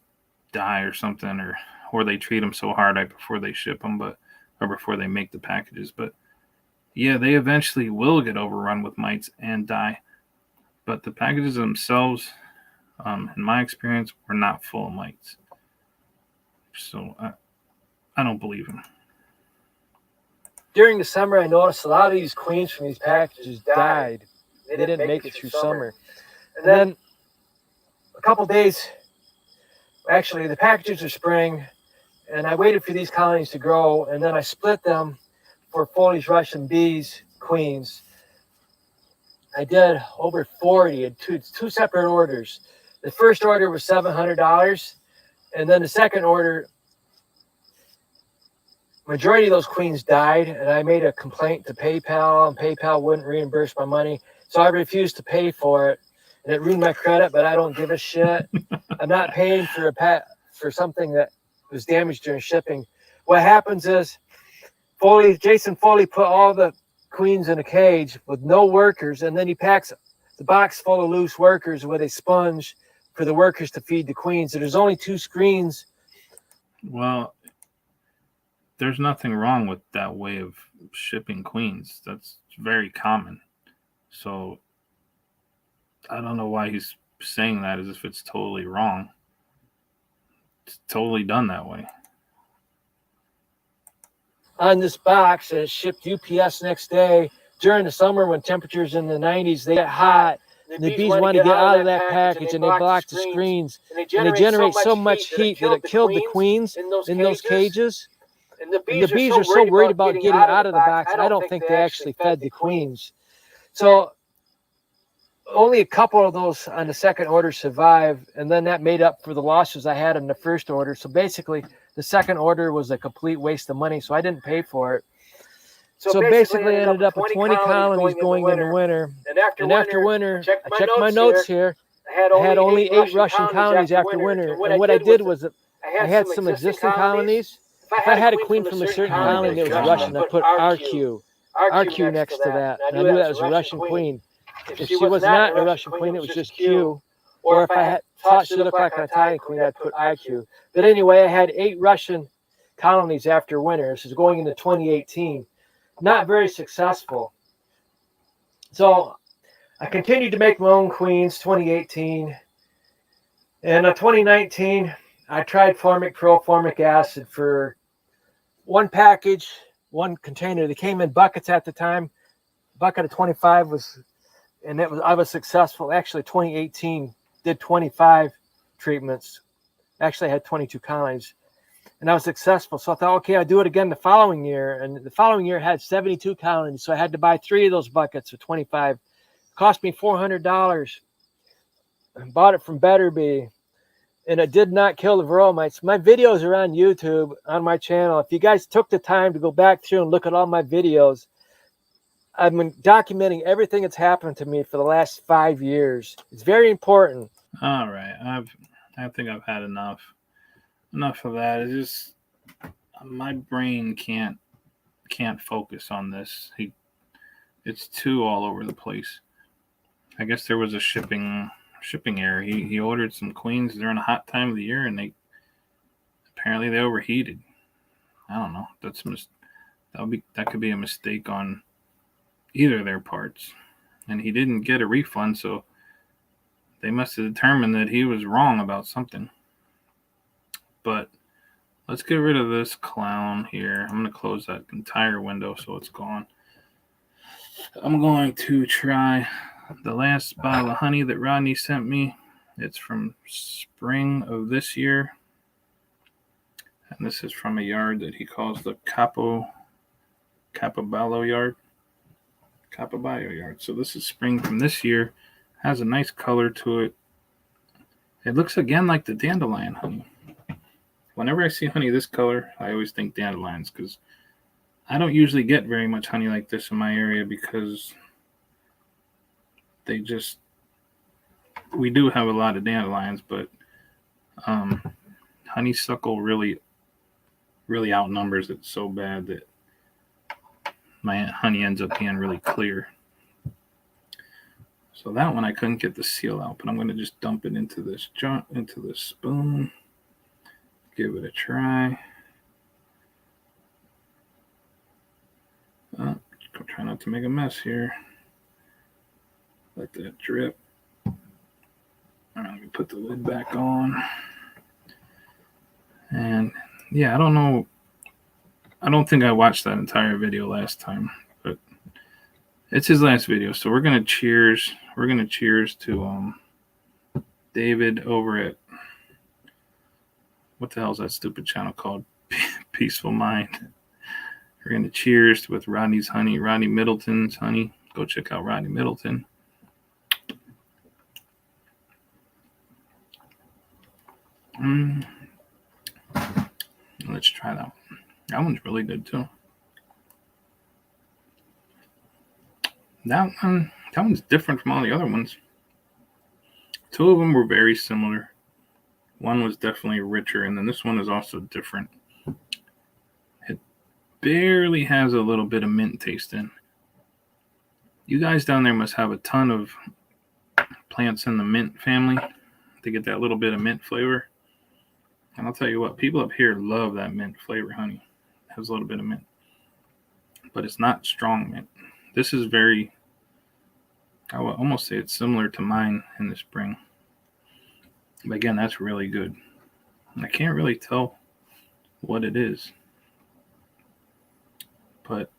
die or something, or they treat them so hard right before they ship them, or before they make the packages. But yeah, they eventually will get overrun with mites and die. But the packages themselves, in my experience, were not full of mites. So I don't believe him. during the summer, I noticed a lot of these queens from these packages died. They didn't make it through summer. And then a couple days, actually, the packages are spring, and I waited for these colonies to grow, and then I split them for Foley's Russian Bees queens. I did over 40 in two separate orders. The first order was $700, and then the second order, majority of those queens died, and I made a complaint to PayPal, and PayPal wouldn't reimburse my money, so I refused to pay for it, and it ruined my credit, but I don't give a shit. I'm not paying for something that was damaged during shipping. What happens is Jason Foley put all the queens in a cage with no workers, and then he packs the box full of loose workers with a sponge for the workers to feed the queens. So there's only 2 screens. Well, there's nothing wrong with that way of shipping queens. That's very common. So I don't know why he's saying that as if it's totally wrong. It's totally done that way. On this box, and it's shipped UPS next day. During the summer when temperatures in the 90s, they get hot. And the bees want to get out of that package, and they block the screens. And they generate so much heat that it killed the queens in those cages. And the bees are so worried about getting out of the box, I don't think they actually fed the queens. So only a couple of those on the second order survived, and then that made up for the losses I had in the first order. So basically, the second order was a complete waste of money, so I didn't pay for it. So basically, I ended up with 20 colonies going in the winter. And after winter, I checked my notes here. I had only 8 Russian colonies after winter. And what I did was I had some existing colonies. If I had a queen from a certain colony that was Russian, I put RQ next to that. And I knew that was a Russian queen. If she was not a Russian queen, it was just Q. Or if I thought she looked like an Italian queen, I'd put IQ. But anyway, I had 8 Russian colonies after winter. This is going into 2018. Not very successful. So I continued to make my own queens 2018. And in 2019, I tried Formic Pro formic acid for one package, one container. They came in buckets at the time. Bucket of 25 was, and I was successful. Actually, 2018 did 25 treatments. Actually, I had 22 colonies. And I was successful. So I thought, okay, I'll do it again the following year. And the following year had 72 colonies. So I had to buy 3 of those buckets of 25. It cost me $400. I bought it from Better Bee. And it did not kill the varroa mites. My videos are on YouTube on my channel. If you guys took the time to go back through and look at all my videos, I've been documenting everything that's happened to me for the last 5 years. It's very important. All right. I think I've had enough of that. It's just my brain can't focus on this. It's too all over the place. I guess there was a shipping error. He ordered some queens during a hot time of the year, and they overheated. I don't know. That could be a mistake on either of their parts, and he didn't get a refund, so they must have determined that he was wrong about something. But let's get rid of this clown here. I'm going to close that entire window so it's gone. I'm going to try the last bottle of honey that Rodney sent me. It's from spring of this year. And this is from a yard that he calls the Capoballo yard. So this is spring from this year. Has a nice color to it. It looks again like the dandelion honey. Whenever I see honey this color, I always think dandelions, because I don't usually get very much honey like this in my area, because we do have a lot of dandelions, but honeysuckle really outnumbers it so bad that my honey ends up being really clear. So that one I couldn't get the seal out, but I'm going to just dump it into this spoon. Give it a try. Try not to make a mess here. Let that drip. All right, let me put the lid back on. And yeah, I don't know. I don't think I watched that entire video last time, but it's his last video. So we're gonna cheers. We're gonna cheers to David over at, what the hell is that stupid channel called? Peaceful Mind. We're going to cheers with Rodney's honey, Rodney Middleton's honey. Go check out Rodney Middleton. Let's try that one. That one's really good too. That one's different from all the other ones. 2 of them were very similar. One was definitely richer, and then this one is also different. It barely has a little bit of mint taste in. You guys down there must have a ton of plants in the mint family to get that little bit of mint flavor. And I'll tell you what, people up here love that mint flavor honey. It has a little bit of mint, but it's not strong mint. This is very I would almost say it's similar to mine in the spring. But again, that's really good. I can't really tell what it is. But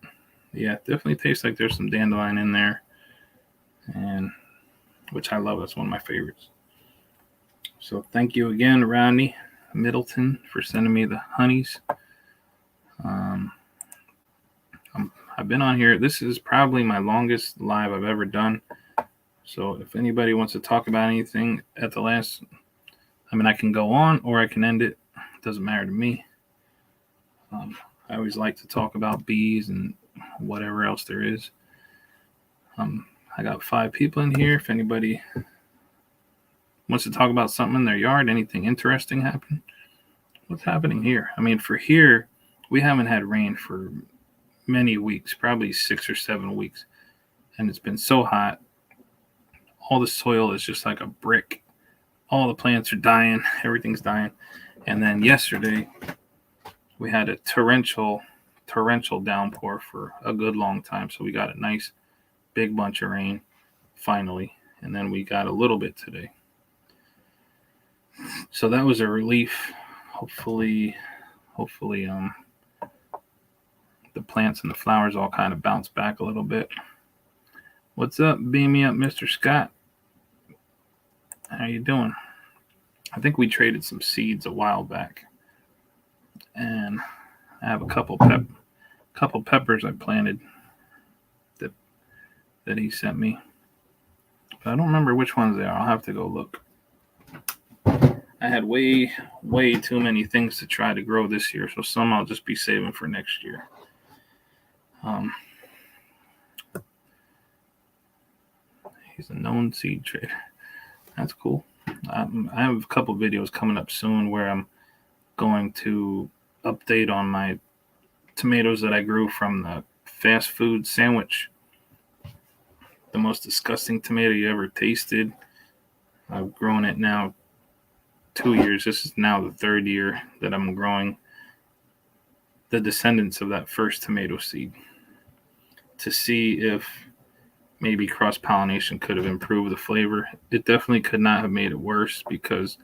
yeah, it definitely tastes like there's some dandelion in there. And which I love. That's one of my favorites. So thank you again, Rodney Middleton, for sending me the honeys. I've been on here. This is probably my longest live I've ever done. So if anybody wants to talk about anything at the last, I can go on or I can end it. It doesn't matter to me. I always like to talk about bees and whatever else there is. I got 5 people in here. If anybody wants to talk about something in their yard, anything interesting happen, what's happening here? For here, we haven't had rain for many weeks, probably 6 or 7 weeks. And it's been so hot. All the soil is just like a brick. All the plants are dying. Everything's dying. And then yesterday, we had a torrential downpour for a good long time. So we got a nice big bunch of rain finally. And then we got a little bit today. So that was a relief. Hopefully, the plants and the flowers all kind of bounce back a little bit. What's up? Beam me up, Mr. Scott. How you doing? I think we traded some seeds a while back. And I have a couple peppers I planted that he sent me. But I don't remember which ones they are. I'll have to go look. I had way too many things to try to grow this year, so some I'll just be saving for next year. He's a known seed trader. That's cool. I have a couple videos coming up soon where I'm going to update on my tomatoes that I grew from the fast food sandwich. The most disgusting tomato you ever tasted. I've grown it now 2 years. This is now the 3rd year that I'm growing the descendants of that first tomato seed to see if maybe cross-pollination could have improved the flavor. It definitely could not have made it worse because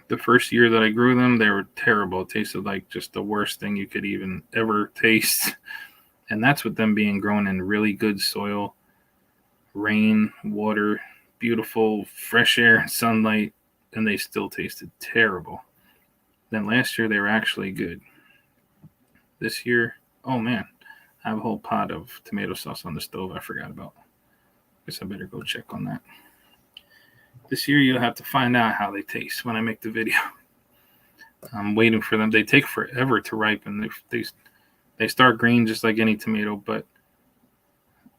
the first year that I grew them, they were terrible. It tasted like just the worst thing you could even ever taste. And that's with them being grown in really good soil, rain, water, beautiful fresh air and sunlight, and they still tasted terrible. Then last year they were actually good. This year, oh man, I have a whole pot of tomato sauce on the stove I forgot about. Guess I better go check on that. This year you'll have to find out how they taste when I make the video. I'm waiting for them. They take forever to ripen. They start green just like any tomato, but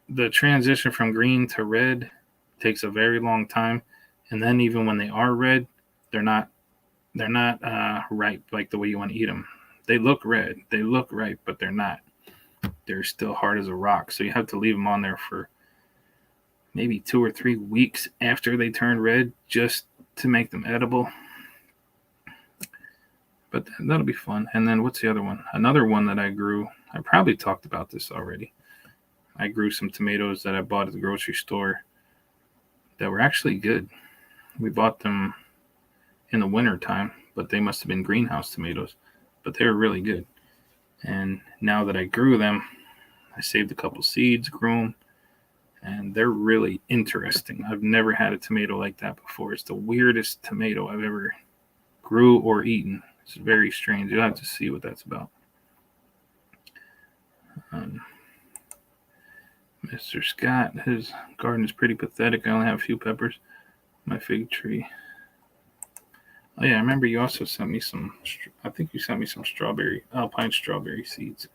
the transition from green to red takes a very long time. And then even when they are red, they're not ripe like the way you want to eat them. They look red, they look ripe, but they're not. They're still hard as a rock. So you have to leave them on there for maybe 2 or 3 weeks after they turn red just to make them edible. But that'll be fun. And then what's the other one? Another one that I grew, I probably talked about this already. I grew some tomatoes that I bought at the grocery store that were actually good. We bought them in the winter time, but they must have been greenhouse tomatoes. But they were really good. And now that I grew them, I saved a couple seeds, grew them, and they're really interesting. I've never had a tomato like that before. It's the weirdest tomato I've ever grew or eaten. It's very strange. You'll have to see what that's about. Mr. Scott, his garden is pretty pathetic. I only have a few peppers. My fig tree. Oh yeah, I remember you also sent me some, I think you sent me some alpine strawberry seeds.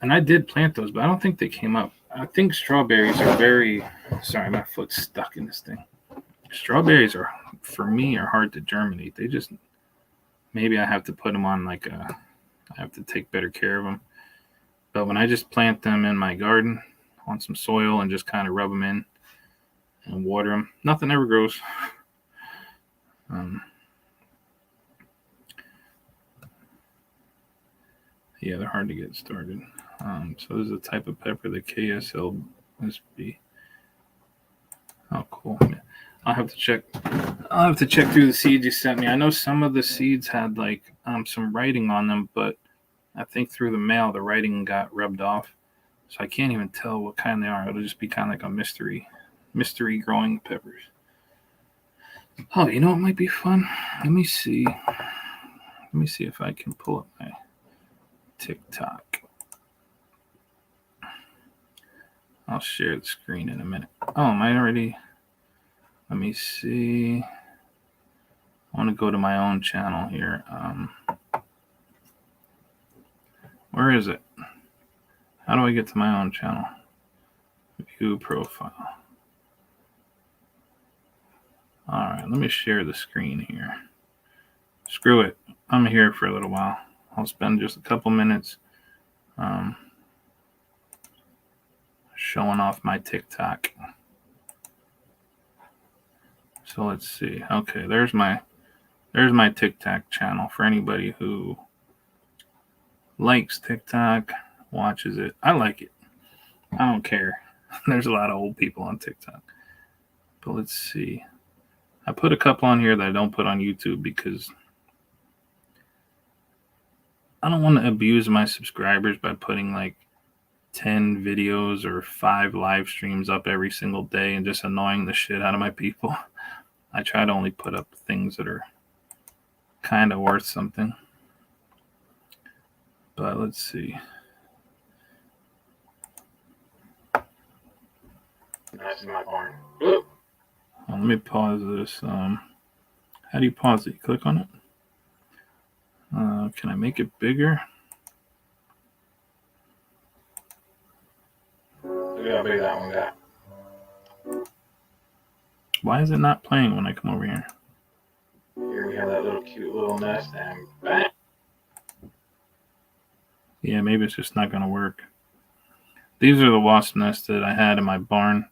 And I did plant those, but I don't think they came up. I think strawberries are sorry, my foot's stuck in this thing. Strawberries for me, are hard to germinate. They just, maybe I have to put them on I have to take better care of them. But when I just plant them in my garden on some soil and just kind of rub them in and water them, nothing ever grows. Yeah, they're hard to get started. So this is a type of pepper, the KSL This bee. Oh, cool. I'll have to check. I'll have to check through the seeds you sent me. I know some of the seeds had like some writing on them, but I think through the mail the writing got rubbed off, so I can't even tell what kind they are. It'll just be kind of like a mystery growing peppers. Oh, you know what might be fun? Let me see. Let me see if I can pull up my TikTok. I'll share the screen in a minute. Oh, am I already? Let me see. I want to go to my own channel here. Where is it? How do I get to my own channel? View profile. All right, let me share the screen here. Screw it. I'm here for a little while. I'll spend just a couple minutes showing off my TikTok. So let's see. Okay, there's my TikTok channel for anybody who likes TikTok, watches it. I like it. I don't care. There's a lot of old people on TikTok. But let's see. I put a couple on here that I don't put on YouTube because I don't want to abuse my subscribers by putting like 10 videos or 5 live streams up every single day and just annoying the shit out of my people. I try to only put up things that are kind of worth something. But let's see. That's my barn. Let me pause this. How do you pause it? You click on it? Can I make it bigger? Look how big that one got. Why is it not playing when I come over here? Here we have that little cute little nest and bam. Yeah, maybe it's just not going to work. These are the wasp nests that I had in my barn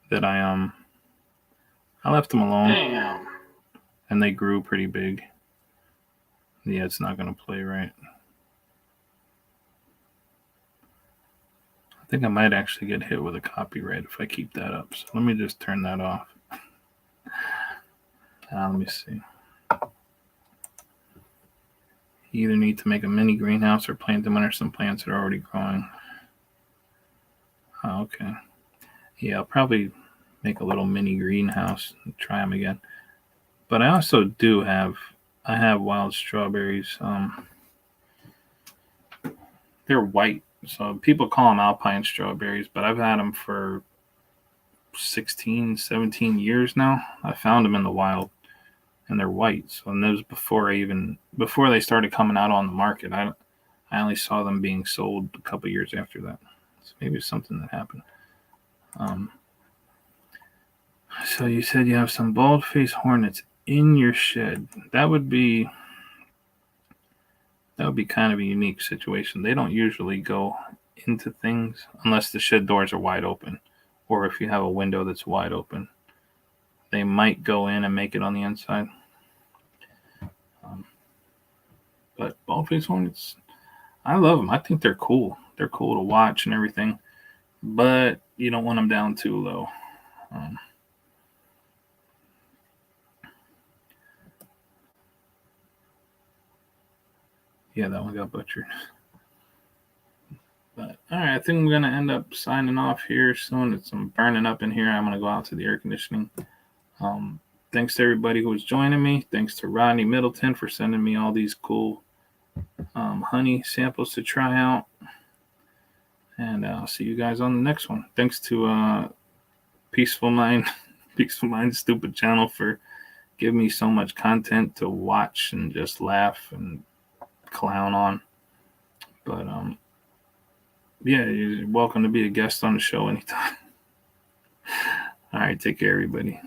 that I left them alone. Damn. And they grew pretty big. Yeah, it's not going to play right. I think I might actually get hit with a copyright if I keep that up. So let me just turn that off. Let me see. You either need to make a mini greenhouse or plant them under some plants that are already growing. Oh, okay. Yeah, I'll probably make a little mini greenhouse and try them again. But I also I have wild strawberries. They're white, so people call them alpine strawberries, but I've had them for 16, 17 years now. I found them in the wild, and they're white. So and those before they started coming out on the market. I only saw them being sold a couple years after that. So maybe it's something that happened. So you said you have some bald-faced hornets in your shed. That would be kind of a unique situation. They don't usually go into things unless the shed doors are wide open, or if you have a window that's wide open. They might go in and make it on the inside. But bald-faced hornets, I love them. I think they're cool. They're cool to watch and everything, but you don't want them down too low. Yeah, that one got butchered. But all right, I think I'm gonna end up signing off here soon. It's burning up in here. I'm gonna go out to the air conditioning. Thanks to everybody who was joining me. Thanks to Rodney Middleton for sending me all these cool honey samples to try out. And I'll see you guys on the next one. Thanks to Peaceful Mind Stupid Channel for giving me so much content to watch and just laugh and clown on. But yeah, you're welcome to be a guest on the show anytime. All right, take care, everybody.